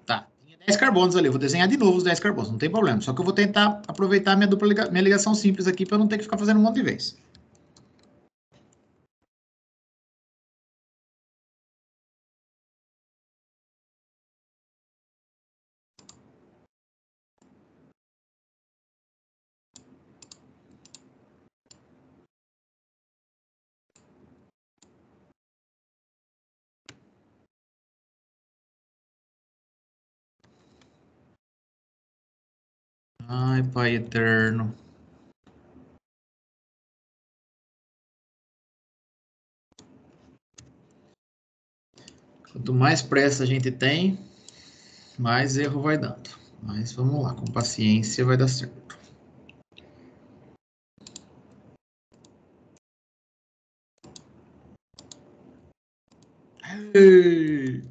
Tá, tinha 10 carbonos ali, eu vou desenhar de novo os 10 carbonos, não tem problema. Só que eu vou tentar aproveitar minha ligação simples aqui para eu não ter que ficar fazendo um monte de vez. Ai, pai eterno. Quanto mais pressa a gente tem, mais erro vai dando. Mas vamos lá, com paciência vai dar certo. Ei!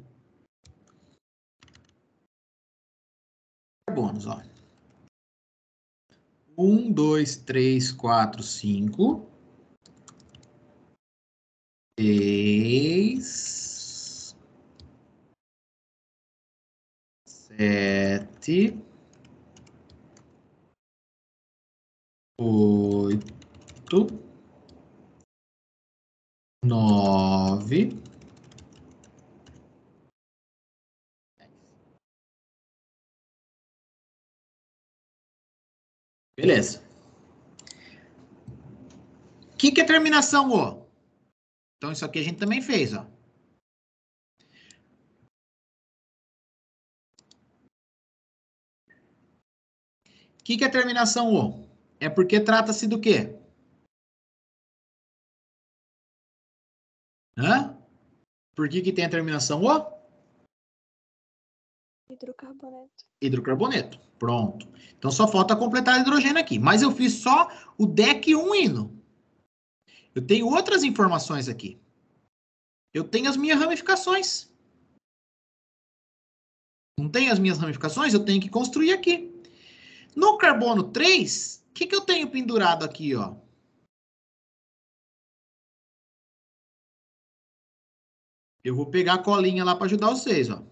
Carbonos, ó. 1, 2, 3, 4, 5. 6. 7. 8. 9. Beleza. O que é terminação O? Então, isso aqui a gente também fez, ó. O que é terminação O? É porque trata-se do quê? Hã? Por que tem a terminação O? Hidrocarboneto. Hidrocarboneto. Pronto. Então só falta completar hidrogênio aqui. Mas eu fiz só o DEC 1 hino. Eu tenho outras informações aqui. Eu tenho as minhas ramificações. Não tem as minhas ramificações? Eu tenho que construir aqui. No carbono 3, o que eu tenho pendurado aqui, ó? Eu vou pegar a colinha lá para ajudar vocês, ó.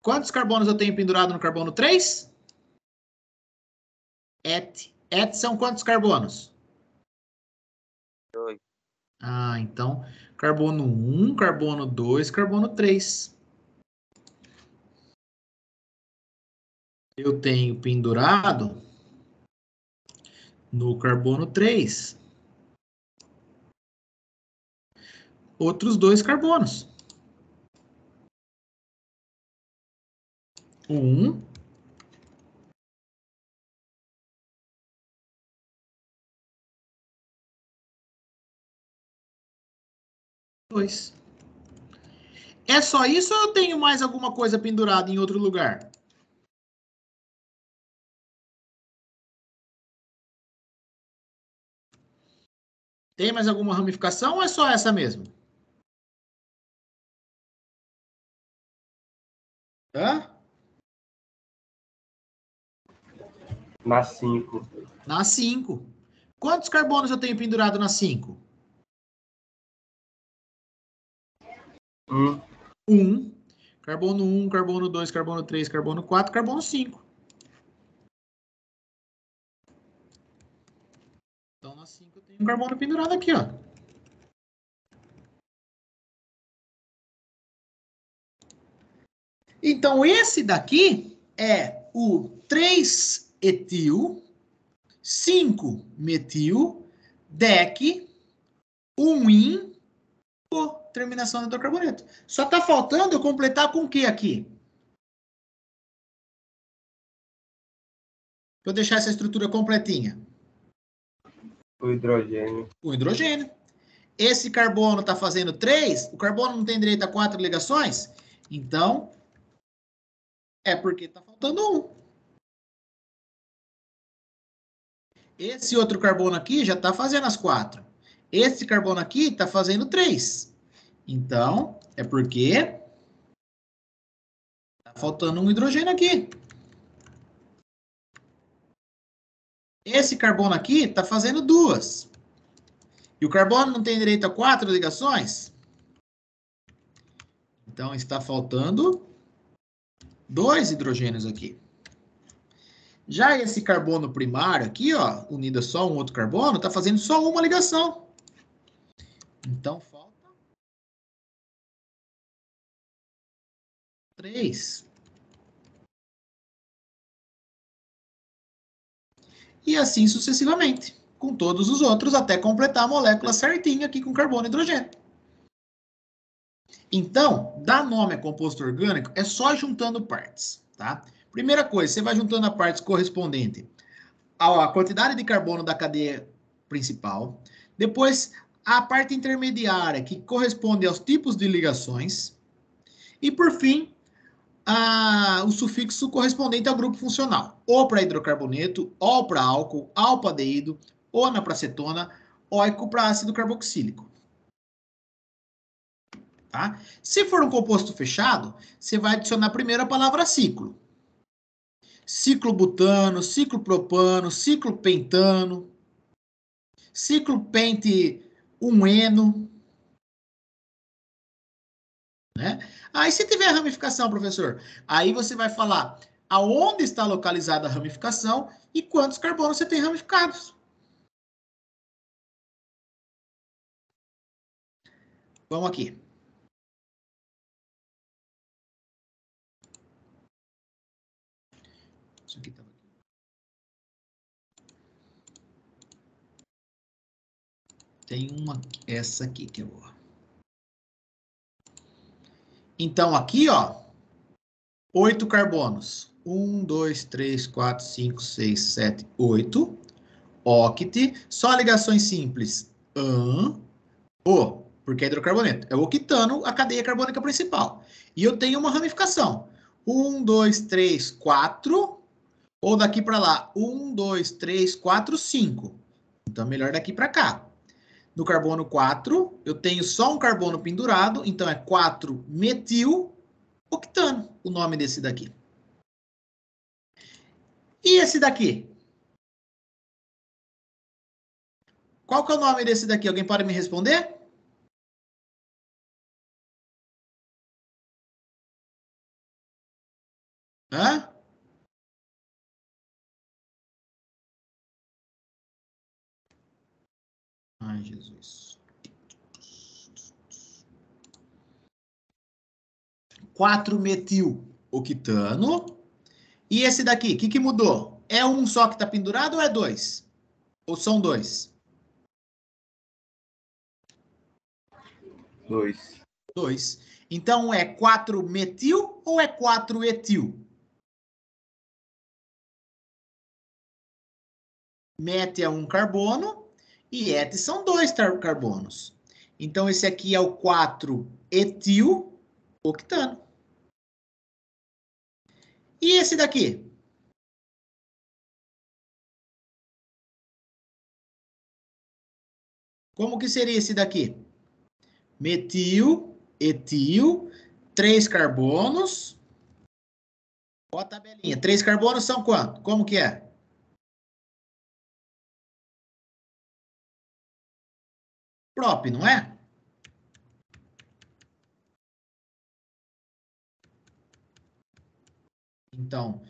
Quantos carbonos eu tenho pendurado no carbono 3? Et são quantos carbonos? 2. Ah, então, carbono 1, carbono 2, carbono 3. Eu tenho pendurado no carbono 3 outros 2 carbonos. 1 2. É só isso ou eu tenho mais alguma coisa pendurada em outro lugar? Tem mais alguma ramificação ou é só essa mesmo? Hã? Na 5. Na 5. Quantos carbonos eu tenho pendurado na 5? 1. 1. Carbono 1, carbono 2, carbono 3, carbono 4, carbono 5. Então, na 5 eu tenho um carbono pendurado aqui, ó. Então, esse daqui é o 3-etil, 5-metil, DEC, 1-in, terminação do hidrocarboneto. Só está faltando eu completar com o que aqui? Para eu deixar essa estrutura completinha. O hidrogênio. O hidrogênio. Esse carbono está fazendo 3, o carbono não tem direito a 4 ligações, então é porque está faltando 1. Esse outro carbono aqui já está fazendo as 4. Esse carbono aqui está fazendo 3. Então, é porque está faltando um hidrogênio aqui. Esse carbono aqui está fazendo 2. E o carbono não tem direito a 4 ligações? Então, está faltando 2 hidrogênios aqui. Já esse carbono primário aqui, ó, unido a só um outro carbono, está fazendo só uma ligação. Então, falta 3. E assim sucessivamente, com todos os outros, até completar a molécula certinha aqui com carbono e hidrogênio. Então, dar nome a composto orgânico é só juntando partes, tá? Primeira coisa, você vai juntando a parte correspondente à quantidade de carbono da cadeia principal. Depois, a parte intermediária, que corresponde aos tipos de ligações. E, por fim, o sufixo correspondente ao grupo funcional. Ou para hidrocarboneto, ou para álcool, aldeído, ou na acetona, óico para ácido carboxílico. Tá? Se for um composto fechado, você vai adicionar primeiro a palavra ciclo. Ciclo butano, ciclo propano, ciclo pentano, ciclo pente 1-eno. Né? Aí se tiver ramificação, professor, aí você vai falar aonde está localizada a ramificação e quantos carbonos você tem ramificados. Vamos aqui. Isso aqui tá... Tem essa aqui que é boa. Então, aqui, ó, 8 carbonos. 1, 2, 3, 4, 5, 6, 7, 8. oct, só ligações simples, o, porque é hidrocarboneto. É o octano, a cadeia carbônica principal. E eu tenho uma ramificação. 1, 2, 3, 4, ou daqui para lá, 1, 2, 3, 4, 5. Então, melhor daqui para cá. No carbono 4, eu tenho só um carbono pendurado, então é 4-metil-octano, o nome desse daqui. E esse daqui? Qual que é o nome desse daqui? Alguém pode me responder? Hã? Ai, Jesus. 4-metil-octano. E esse daqui, o que mudou? É um só que está pendurado ou é dois? Ou são dois? Dois. Dois. Então é 4-metil ou é 4-etil? Met é um carbono e et são dois carbonos. Então esse aqui é o 4-etil-octano. E esse daqui? Como que seria esse daqui? Metil, etil, 3 carbonos. Ó a tabelinha. 3 carbonos são quanto? Como que é? Prop, não é? Então,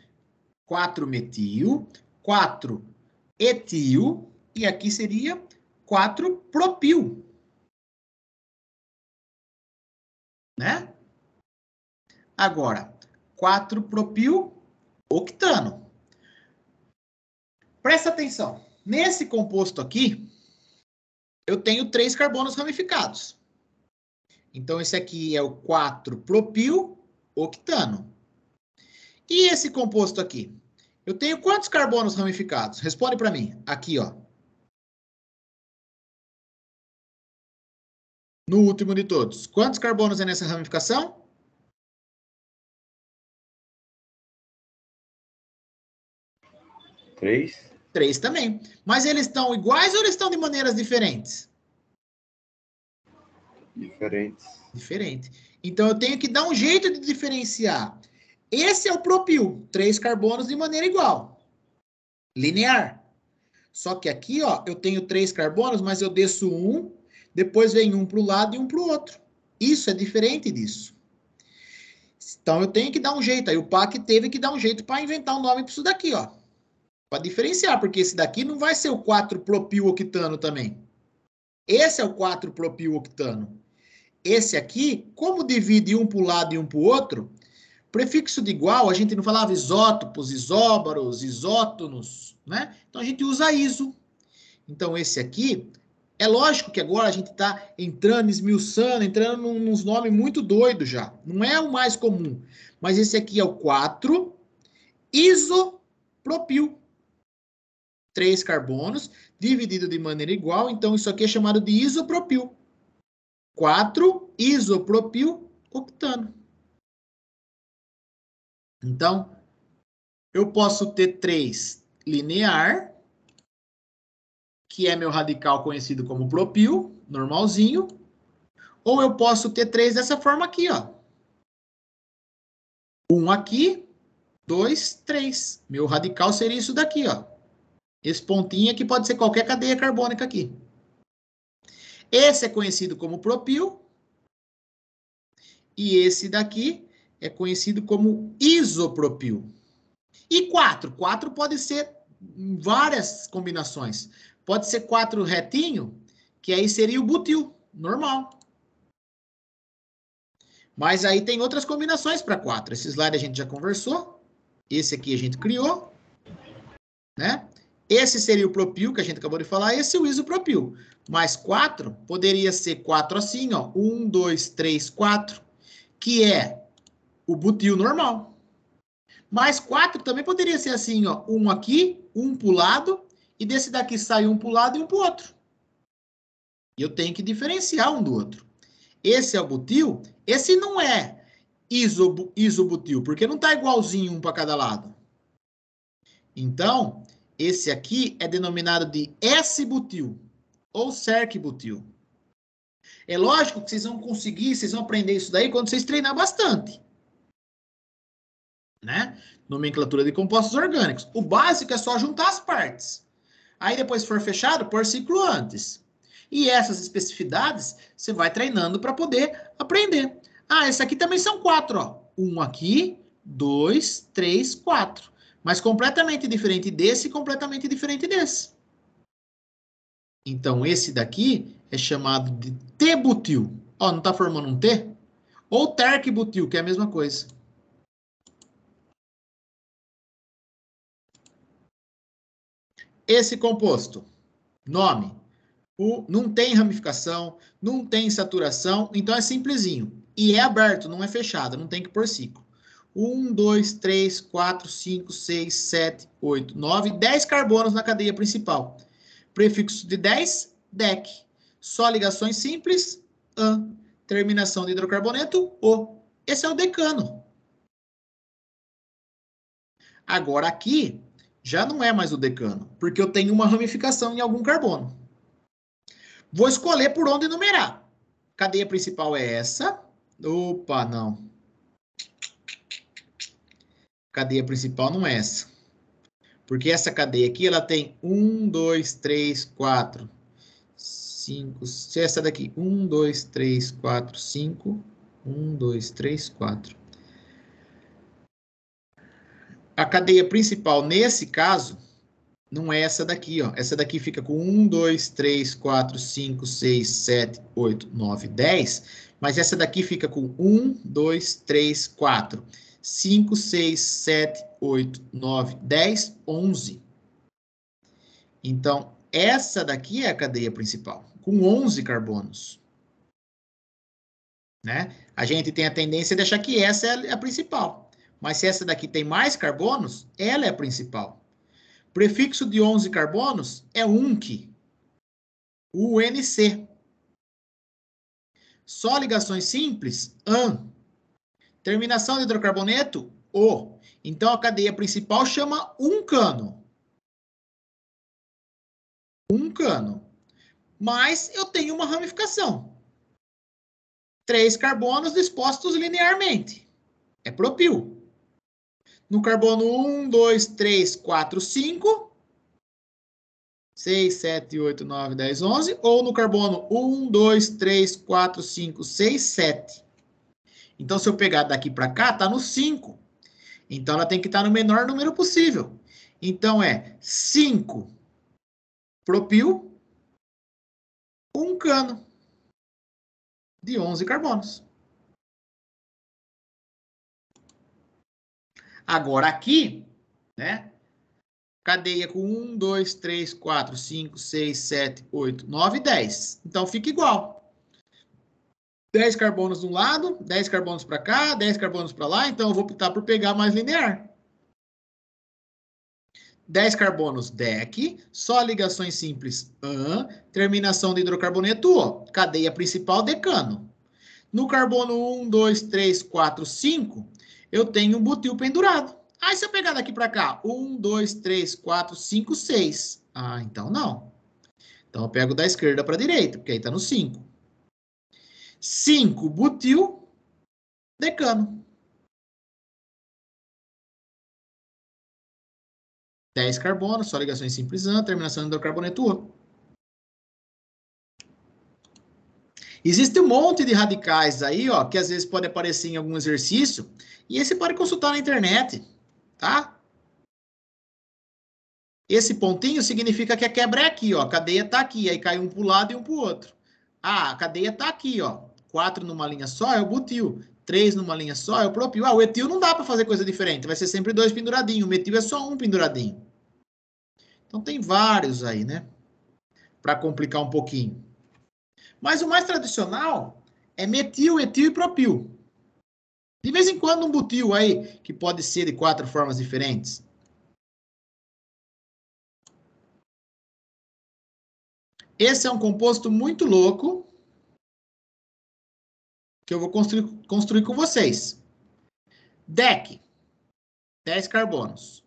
4-metil, 4-etil, e aqui seria 4-propil. Né? Agora, 4-propil-octano. Presta atenção. Nesse composto aqui, eu tenho 3 carbonos ramificados. Então, esse aqui é o 4-propil-octano. E esse composto aqui? Eu tenho quantos carbonos ramificados? Responde para mim. Aqui, ó. No último de todos. Quantos carbonos é nessa ramificação? 3. 3 também. Mas eles estão iguais ou eles estão de maneiras diferentes? Diferentes. Diferente. Então, eu tenho que dar um jeito de diferenciar. Esse é o propil. 3 carbonos de maneira igual. Linear. Só que aqui, ó, eu tenho 3 carbonos, mas eu desço um, depois vem um para o lado e um para o outro. Isso é diferente disso. Então, eu tenho que dar um jeito. Aí o PAC teve que dar um jeito para inventar um nome para isso daqui, ó. Para diferenciar, porque esse daqui não vai ser o 4-propil-octano também. Esse é o 4-propil-octano. Esse aqui, como divide um para o lado e um para o outro, prefixo de igual, a gente não falava isótopos, isóbaros, isótonos, né? Então, a gente usa iso. Então, esse aqui, é lógico que agora a gente está entrando, esmiuçando, entrando nos nomes muito doidos já. Não é o mais comum. Mas esse aqui é o 4-isopropil. 3 carbonos, dividido de maneira igual. Então, isso aqui é chamado de isopropil. 4-isopropil-octano. Então, eu posso ter 3 linear, que é meu radical conhecido como propil, normalzinho. Ou eu posso ter 3 dessa forma aqui, ó. 1 aqui, 2, 3. Meu radical seria isso daqui, ó. Esse pontinho aqui pode ser qualquer cadeia carbônica aqui. Esse é conhecido como propil. E esse daqui é conhecido como isopropil. E 4? 4 pode ser várias combinações. Pode ser 4 retinho, que aí seria o butil, normal. Mas aí tem outras combinações para 4. Esse slide a gente já conversou. Esse aqui a gente criou. Né? Esse seria o propil, que a gente acabou de falar. Esse é o isopropil. Mas 4 poderia ser 4 assim, ó. 1, 2, 3, 4. Que é o butil normal. Mais 4 também poderia ser assim, ó. Um aqui, um para o lado e desse daqui sai um para o lado e um para o outro. E eu tenho que diferenciar um do outro. Esse é o butil, esse não é isobutil, porque não está igualzinho um para cada lado. Então, esse aqui é denominado de S-butil, ou Serc-butil. É lógico que vocês vão conseguir, vocês vão aprender isso daí quando vocês treinar bastante. Né? Nomenclatura de compostos orgânicos. O básico é só juntar as partes. Aí depois, se for fechado, pôr ciclo antes. E essas especificidades, você vai treinando para poder aprender. Ah, esse aqui também são 4, ó. 1 aqui, 2, 3, 4. Mas completamente diferente desse e completamente diferente desse. Então, esse daqui é chamado de T-butil. Ó, não está formando um T? Ou terc-butil, que é a mesma coisa. Esse composto, nome, não tem ramificação, não tem saturação, então é simplesinho. E é aberto, não é fechado, não tem que pôr ciclo. 1, 2, 3, 4, 5, 6, 7, 8, 9, 10 carbonos na cadeia principal. Prefixo de 10, DEC. Só ligações simples, AN. Terminação de hidrocarboneto, O. Esse é o decano. Agora aqui, já não é mais o decano, porque eu tenho uma ramificação em algum carbono. Vou escolher por onde numerar. Cadeia principal é essa. Opa, não. Cadeia principal não é essa. Porque essa cadeia aqui, ela tem 1, 2, 3, 4, 5... Essa daqui, 1, 2, 3, 4, 5. 1, 2, 3, 4. A cadeia principal, nesse caso, não é essa daqui, ó. Essa daqui fica com 1, 2, 3, 4, 5, 6, 7, 8, 9, 10. Mas essa daqui fica com 1, 2, 3, 4, 5, 6, 7, 8, 9, 10, 11. Então, essa daqui é a cadeia principal, com 11 carbonos. Né? A gente tem a tendência de achar que essa é a principal. Mas se essa daqui tem mais carbonos, ela é a principal. Prefixo de 11 carbonos é UNC. UNC. Só ligações simples, AN. Terminação de hidrocarboneto, O. Então, a cadeia principal chama uncano. Uncano. Mas eu tenho uma ramificação. 3 carbonos dispostos linearmente. É propil. No carbono 1, 2, 3, 4, 5, 6, 7, 8, 9, 10, 11, ou no carbono 1, 2, 3, 4, 5, 6, 7. Então, se eu pegar daqui para cá, está no 5. Então, ela tem que estar no menor número possível. Então, é 5 propil, uncano de 11 carbonos. Agora, aqui, né? Cadeia com 1, 2, 3, 4, 5, 6, 7, 8, 9, 10. Então, fica igual. 10 carbonos de um lado, 10 carbonos para cá, 10 carbonos para lá. Então, eu vou optar por pegar mais linear. 10 carbonos, DEC. Só ligações simples, AN. Terminação de hidrocarboneto, O. Cadeia principal, decano. No carbono 1, 2, 3, 4, 5, eu tenho um butil pendurado. Aí, se eu pegar daqui para cá, 1, 2, 3, 4, 5, 6. Ah, então não. Então, eu pego da esquerda para a direita, porque aí está no 5. 5, butil, decano. 10 carbonos, só ligações simples AN, terminação de hidrocarboneto O. Existe um monte de radicais aí, ó, que às vezes pode aparecer em algum exercício, e esse pode consultar na internet, tá? Esse pontinho significa que a quebra é aqui, ó. A cadeia tá aqui, aí cai um para o lado e um para o outro. Ah, a cadeia tá aqui, ó. 4 numa linha só é o butil. 3 numa linha só é o propil. Ah, o etil não dá para fazer coisa diferente. Vai ser sempre 2 penduradinhos. O metil é só um penduradinho. Então tem vários aí, né? Para complicar um pouquinho. Mas o mais tradicional é metil, etil e propil. De vez em quando um butil aí, que pode ser de 4 formas diferentes. Esse é um composto muito louco que eu vou construir com vocês. DEC, 10 carbonos.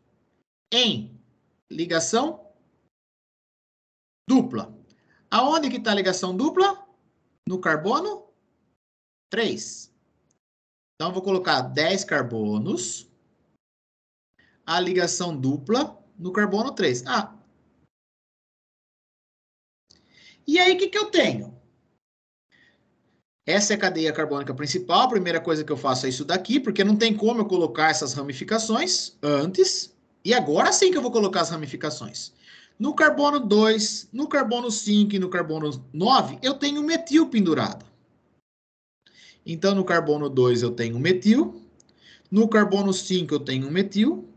Em ligação dupla. Aonde que está a ligação dupla? No carbono 3. Então, eu vou colocar 10 carbonos. A ligação dupla no carbono 3. Ah. E aí, o que eu tenho? Essa é a cadeia carbônica principal. A primeira coisa que eu faço é isso daqui, porque não tem como eu colocar essas ramificações antes. E agora sim que eu vou colocar as ramificações. No carbono 2, no carbono 5 e no carbono 9, eu tenho metil pendurado. Então, no carbono 2 eu tenho metil. No carbono 5 eu tenho metil.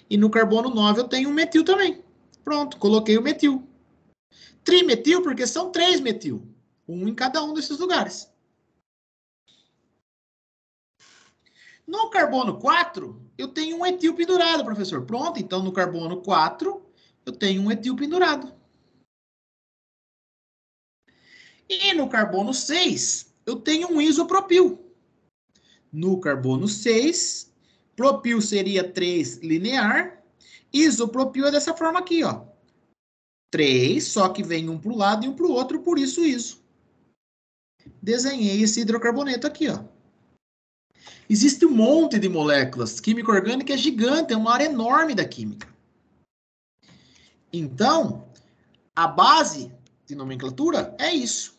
E no carbono 9 eu tenho metil também. Pronto, coloquei o metil. Trimetil, porque são 3 metil. Um em cada um desses lugares. No carbono 4, eu tenho um etil pendurado, professor. Pronto, então no carbono 4, eu tenho um etil pendurado. E no carbono 6, eu tenho um isopropil. No carbono 6, propil seria 3 linear, isopropil é dessa forma aqui, ó. 3, só que vem um para o lado e um para o outro, por isso iso. Desenhei esse hidrocarboneto aqui, ó. Existe um monte de moléculas. Química orgânica é gigante, é uma área enorme da química. Então, a base de nomenclatura é isso.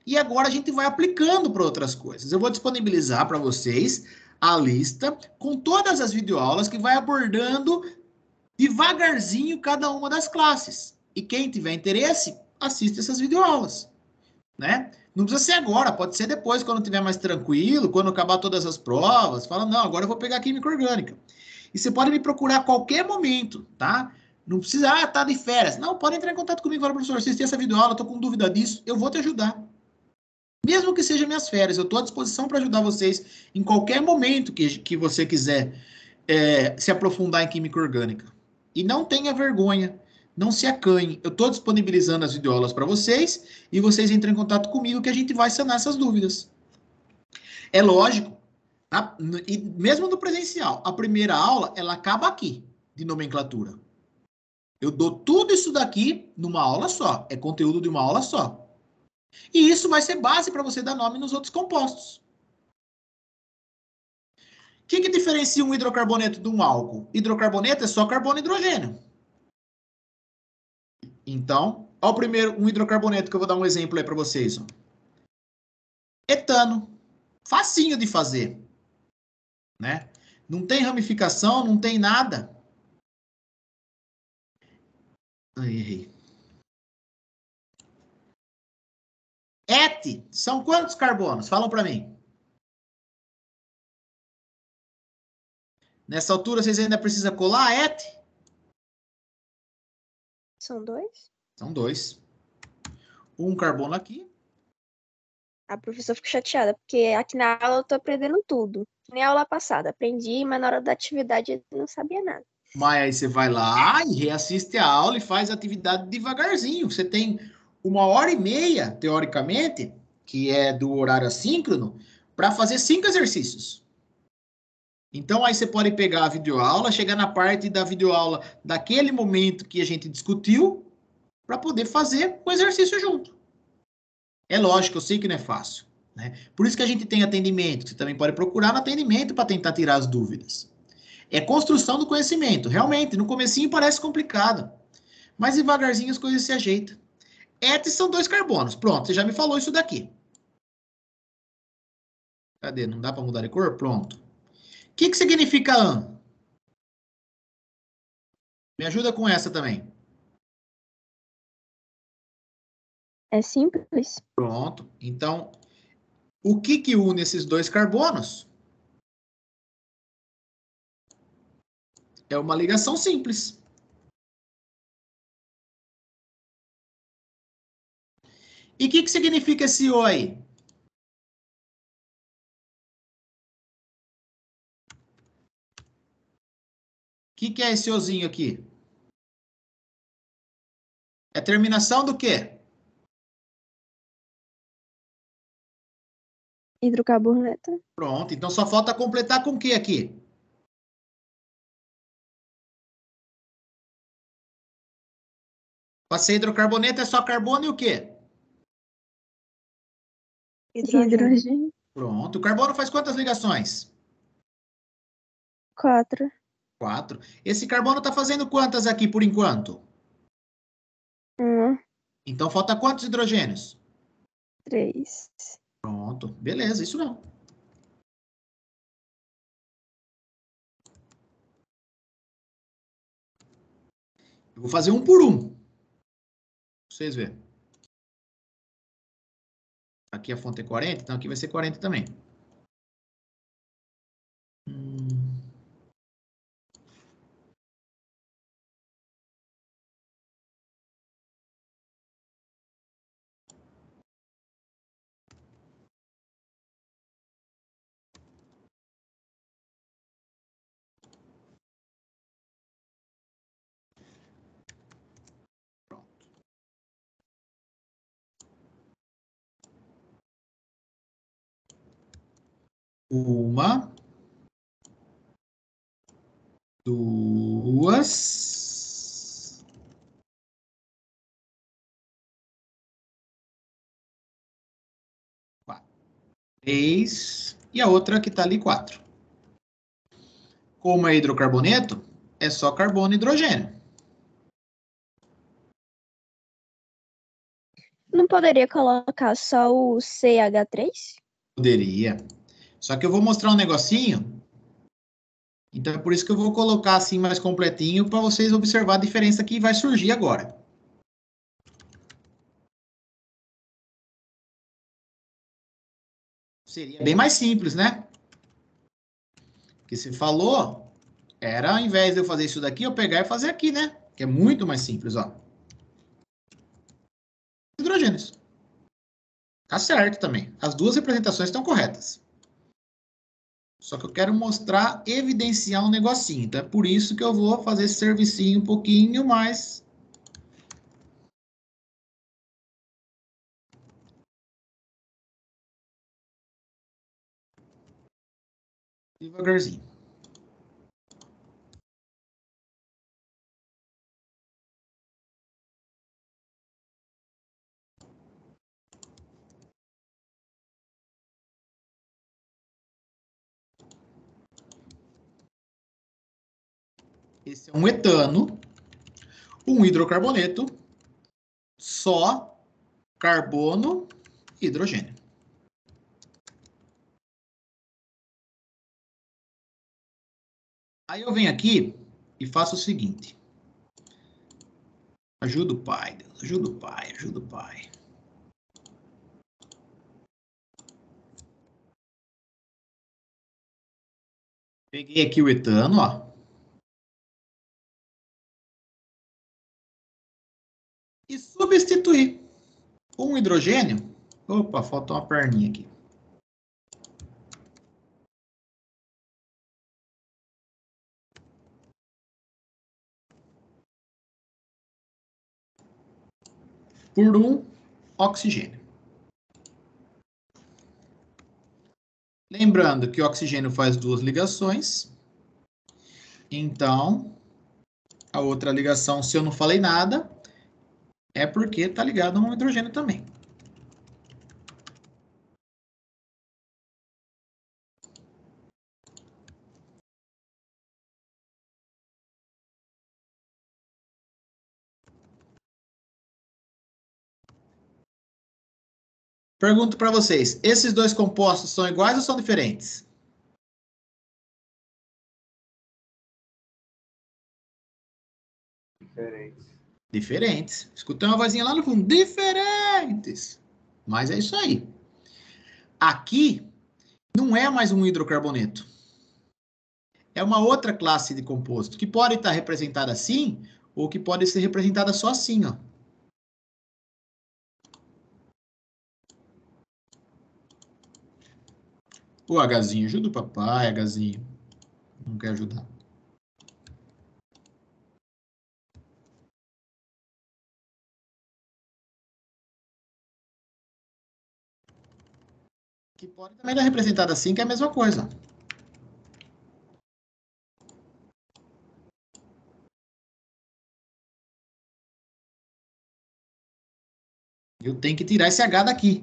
E agora a gente vai aplicando para outras coisas. Eu vou disponibilizar para vocês a lista com todas as videoaulas que vai abordando devagarzinho cada uma das classes. E quem tiver interesse, assiste essas videoaulas, né? Não precisa ser agora, pode ser depois, quando estiver mais tranquilo, quando acabar todas as provas, fala, não, agora eu vou pegar química orgânica. E você pode me procurar a qualquer momento, tá? Não precisa, tá de férias. Não, pode entrar em contato comigo e falar, professor, assistir essa videoaula, tô com dúvida disso, eu vou te ajudar. Mesmo que seja minhas férias, eu estou à disposição para ajudar vocês em qualquer momento que você quiser se aprofundar em química orgânica. E não tenha vergonha, não se acanhe. Eu estou disponibilizando as videoaulas para vocês e vocês entram em contato comigo que a gente vai sanar essas dúvidas. É lógico, tá? E mesmo no presencial, a primeira aula, ela acaba aqui, de nomenclatura. Eu dou tudo isso daqui numa aula só, é conteúdo de uma aula só. E isso vai ser base para você dar nome nos outros compostos. O que diferencia um hidrocarboneto de um álcool? Hidrocarboneto é só carbono e hidrogênio. Então, ó, o primeiro, um hidrocarboneto que eu vou dar um exemplo aí para vocês. Ó. Etano. Facinho de fazer. Né? Não tem ramificação, não tem nada. Ai, errei. Et, são quantos carbonos? Falam para mim. Nessa altura, vocês ainda precisam colar et? São 2? São 2. Um carbono aqui. A professora ficou chateada, porque aqui na aula eu tô aprendendo tudo. Que nem a aula passada. Aprendi, mas na hora da atividade eu não sabia nada. Mas aí você vai lá e reassiste a aula e faz a atividade devagarzinho. Você tem 1h30, teoricamente, que é do horário assíncrono, para fazer 5 exercícios. Então, aí você pode pegar a videoaula, chegar na parte da videoaula daquele momento que a gente discutiu, para poder fazer o exercício junto. É lógico, eu sei que não é fácil, né? Por isso que a gente tem atendimento. Você também pode procurar no atendimento para tentar tirar as dúvidas. É construção do conhecimento. Realmente, no comecinho parece complicado. Mas devagarzinho as coisas se ajeitam. Et são 2 carbonos. Pronto, você já me falou isso daqui. Cadê? Não dá para mudar de cor? Pronto. O que significa AN? Me ajuda com essa também. É simples? Pronto. Então, o que une esses 2 carbonos? É uma ligação simples. E o que significa esse O aí? O que é esse Ozinho aqui? É terminação do quê? Hidrocarboneto. Pronto, então só falta completar com o que aqui? Para ser hidrocarboneto é só carbono e o quê? Hidrogênio. Pronto, o carbono faz quantas ligações? 4. 4. Esse carbono está fazendo quantas aqui por enquanto? 1, Então falta quantos hidrogênios? 3. Pronto, beleza, isso não. Eu vou fazer um por um. Pra vocês verem. Aqui a fonte é 40, então aqui vai ser 40 também. Uma, duas, quatro, três, e a outra que está ali, 4. Como é hidrocarboneto, é só carbono e hidrogênio. Não poderia colocar só o CH3? Poderia. Só que eu vou mostrar um negocinho, então é por isso que eu vou colocar assim mais completinho para vocês observar a diferença que vai surgir agora. Seria bem mais simples, né? Que se falou, era ao invés de eu fazer isso daqui, eu pegar e fazer aqui, né? Que é muito mais simples, ó. Hidrogênios. Tá certo também. As duas representações estão corretas. Só que eu quero mostrar, evidenciar um negocinho. Então é por isso que eu vou fazer esse servicinho um pouquinho mais devagarzinho. Esse é um etano, um hidrocarboneto, só carbono e hidrogênio. Aí eu venho aqui e faço o seguinte. Ajuda o pai, Deus. Ajuda o pai, ajuda o pai. Peguei aqui o etano, ó. E substituí um hidrogênio. Opa, faltou uma perninha aqui. Por um oxigênio. Lembrando que o oxigênio faz duas ligações. Então, a outra ligação, se eu não falei nada, é porque está ligado a um hidrogênio também. Pergunto para vocês, esses dois compostos são iguais ou são diferentes? Diferentes. Diferentes. Escutei uma vozinha lá no fundo, diferentes. Mas é isso aí. Aqui não é mais um hidrocarboneto. É uma outra classe de composto, que pode estar representada assim, ou que pode ser representada só assim, ó. O Hzinho, ajuda o papai, Hzinho. Não quer ajudar. Que pode também dar representado assim, que é a mesma coisa. Eu tenho que tirar esse H daqui.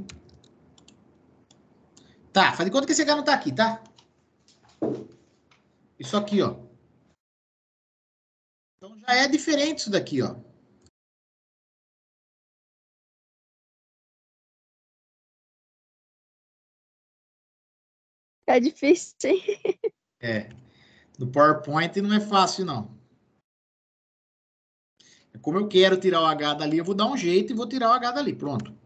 Tá, faz de conta que esse H não tá aqui, tá? Isso aqui, ó. Então já é diferente isso daqui, ó. Tá difícil, hein? É. No PowerPoint não é fácil, não. Como eu quero tirar o H dali, eu vou dar um jeito e vou tirar o H dali. Pronto.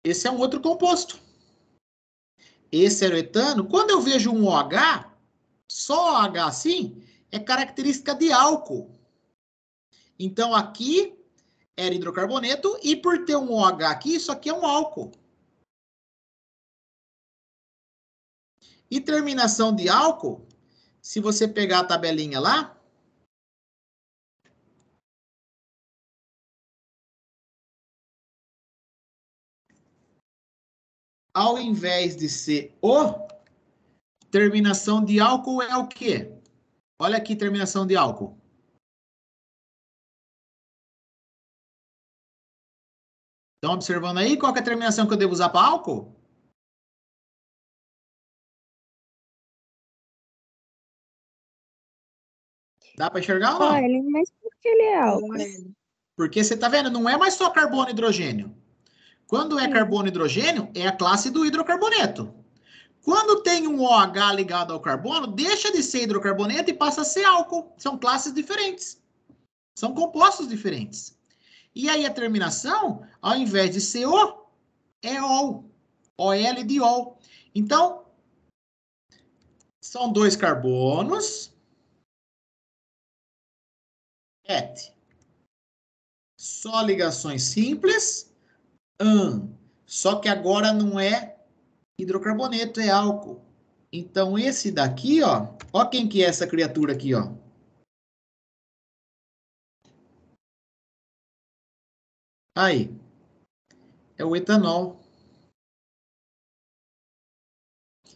Esse é um outro composto. Esse é o etano. Quando eu vejo um OH, só OH assim, é característica de álcool. Então, aqui era hidrocarboneto e por ter um OH aqui, isso aqui é um álcool. E terminação de álcool, se você pegar a tabelinha lá, ao invés de ser O, terminação de álcool é o quê? Olha aqui, terminação de álcool. Estão observando aí qual que é a terminação que eu devo usar para álcool? Dá para enxergar ou não? Olha, mas por que ele é álcool? Porque você tá vendo, não é mais só carbono e hidrogênio. Quando é Sim. carbono e hidrogênio, é a classe do hidrocarboneto. Quando tem um OH ligado ao carbono, deixa de ser hidrocarboneto e passa a ser álcool. São classes diferentes. São compostos diferentes. E aí a terminação, ao invés de ser O, é OL. OL de OL. Então, são dois carbonos. Et. Só ligações simples. Só que agora não é hidrocarboneto, é álcool. Então, esse daqui, ó quem que é essa criatura aqui, ó. Aí, é o etanol.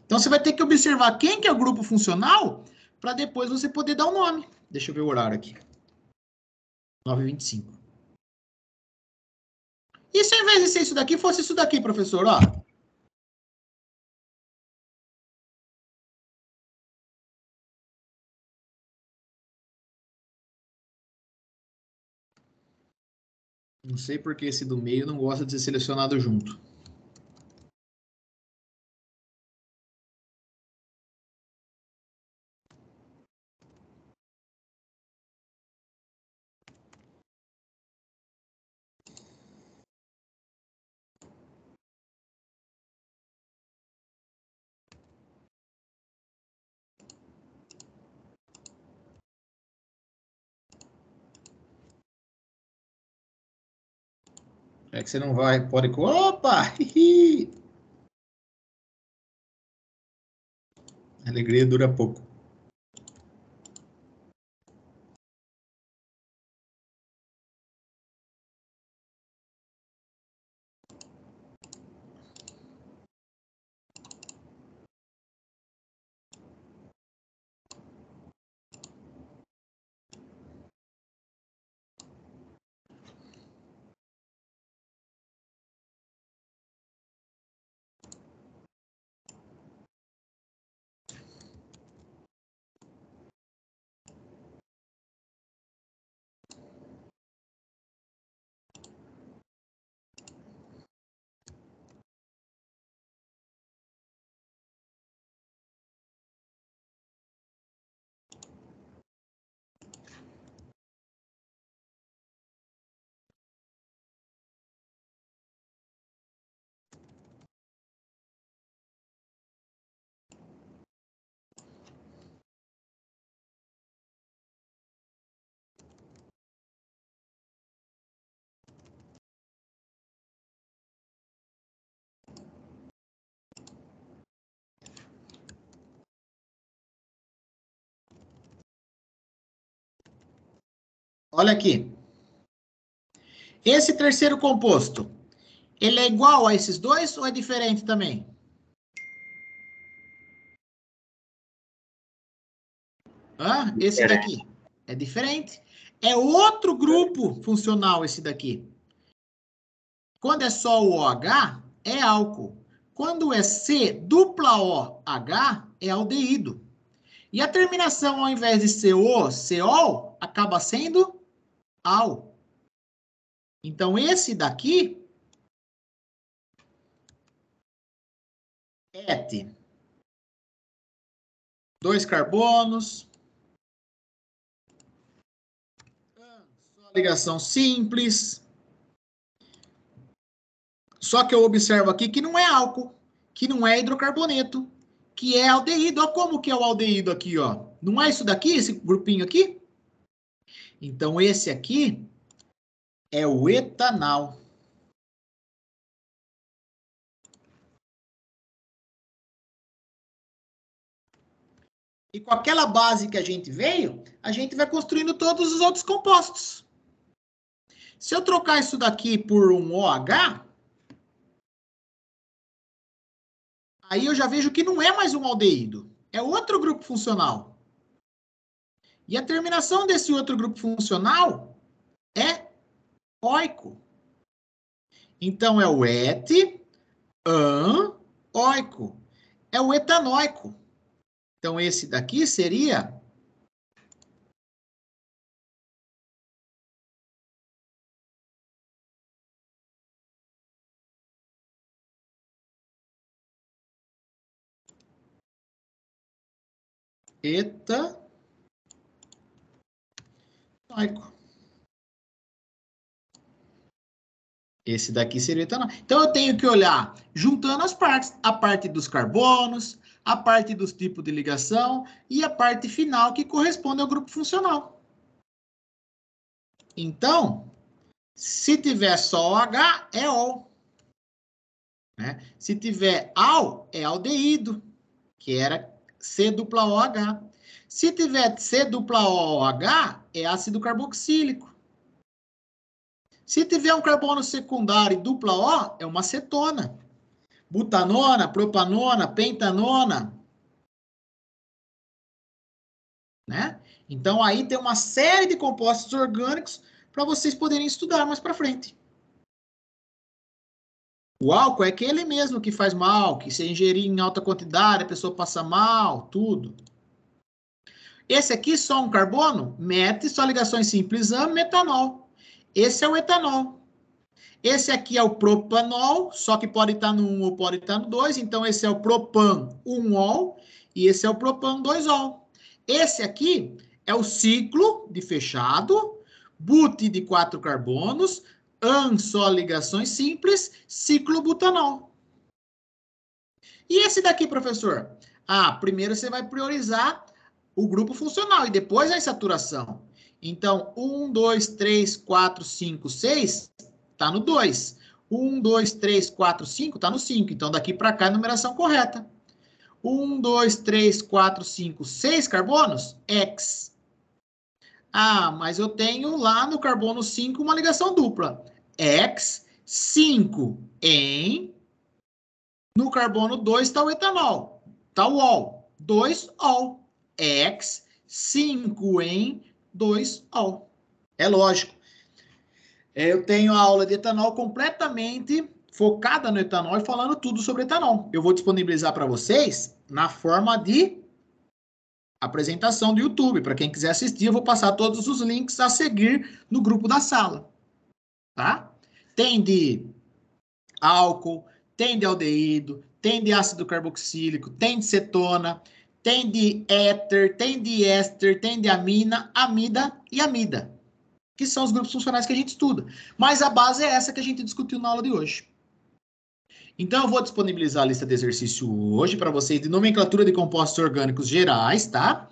Então, você vai ter que observar quem que é o grupo funcional para depois você poder dar o nome. Deixa eu ver o horário aqui. 9h25. E se ao invés de ser isso daqui, fosse isso daqui, professor, ó? Não sei porque esse do meio não gosta de ser selecionado junto. É que você não vai, pode... Opa! A alegria dura pouco. Olha aqui. Esse terceiro composto, Ele é igual a esses dois ou é diferente também? Hã? Esse daqui é diferente. É outro grupo funcional esse daqui. Quando é só o OH, é álcool. Quando é C dupla OH, é aldeído. E a terminação, ao invés de CO, ceol, acaba sendo al. Então, esse daqui, et. 2 carbonos. Só ligação simples. Só que eu observo aqui que não é álcool, que não é hidrocarboneto, que é aldeído. Olha como que é o aldeído aqui, ó. Não é isso daqui, esse grupinho aqui? Então, esse aqui é o etanol. E com aquela base que a gente veio, a gente vai construindo todos os outros compostos. Se eu trocar isso daqui por um OH, aí eu já vejo que não é mais um aldeído. É outro grupo funcional. E a terminação desse outro grupo funcional é oico. Então, é o oico. É o etanóico. Então, esse daqui seria etanóico. Esse daqui seria etanol. Então, eu tenho que olhar, juntando as partes, a parte dos carbonos, a parte dos tipos de ligação e a parte final que corresponde ao grupo funcional. Então, se tiver só OH, é ol. Né? Se tiver al, é aldeído, que era C-OH. Se tiver C-OH, é ácido carboxílico. Se tiver um carbono secundário dupla O, é uma cetona. Butanona, propanona, pentanona. Né? Então, aí tem uma série de compostos orgânicos para vocês poderem estudar mais para frente. O álcool é aquele mesmo que faz mal, que se ingerir em alta quantidade, a pessoa passa mal, tudo. Esse aqui, só um carbono, mete, só ligações simples, metanol. Esse é o etanol. Esse aqui é o propanol, só que pode estar no 1 ou pode estar no 2. Então, esse é o propan 1-ol e esse é o propan 2-ol. Esse aqui é o ciclo de fechado, but de 4 carbonos, só ligações simples, ciclo butanol. E esse daqui, professor? Primeiro você vai priorizar o grupo funcional e depois a insaturação. Então, 1, 2, 3, 4, 5, 6... está no 2. 1, 2, 3, 4, 5, está no 5. Então, daqui para cá é a numeração correta. 1, 2, 3, 4, 5, 6 carbonos, X. Mas eu tenho lá no carbono 5 uma ligação dupla. X, 5 em... No carbono 2 está o etanol. Está o ol. 2-ol. X, 5 em 2-ol. É lógico. Eu tenho a aula de etanol completamente focada no etanol e falando tudo sobre etanol. Eu vou disponibilizar para vocês na forma de apresentação do YouTube. Para quem quiser assistir, eu vou passar todos os links a seguir no grupo da sala. Tá? Tem de álcool, tem de aldeído, tem de ácido carboxílico, tem de cetona, tem de éter, tem de éster, tem de amina, amida e amida, que são os grupos funcionais que a gente estuda. Mas a base é essa que a gente discutiu na aula de hoje. Então, eu vou disponibilizar a lista de exercício hoje para vocês de nomenclatura de compostos orgânicos gerais, tá?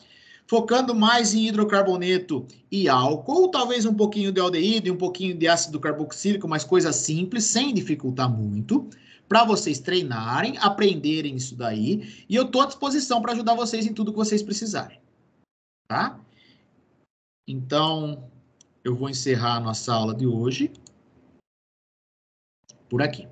Focando mais em hidrocarboneto e álcool, talvez um pouquinho de aldeído e um pouquinho de ácido carboxílico, mas coisa simples, sem dificultar muito, para vocês treinarem, aprenderem isso daí, e eu estou à disposição para ajudar vocês em tudo que vocês precisarem, tá? Então, eu vou encerrar a nossa aula de hoje por aqui.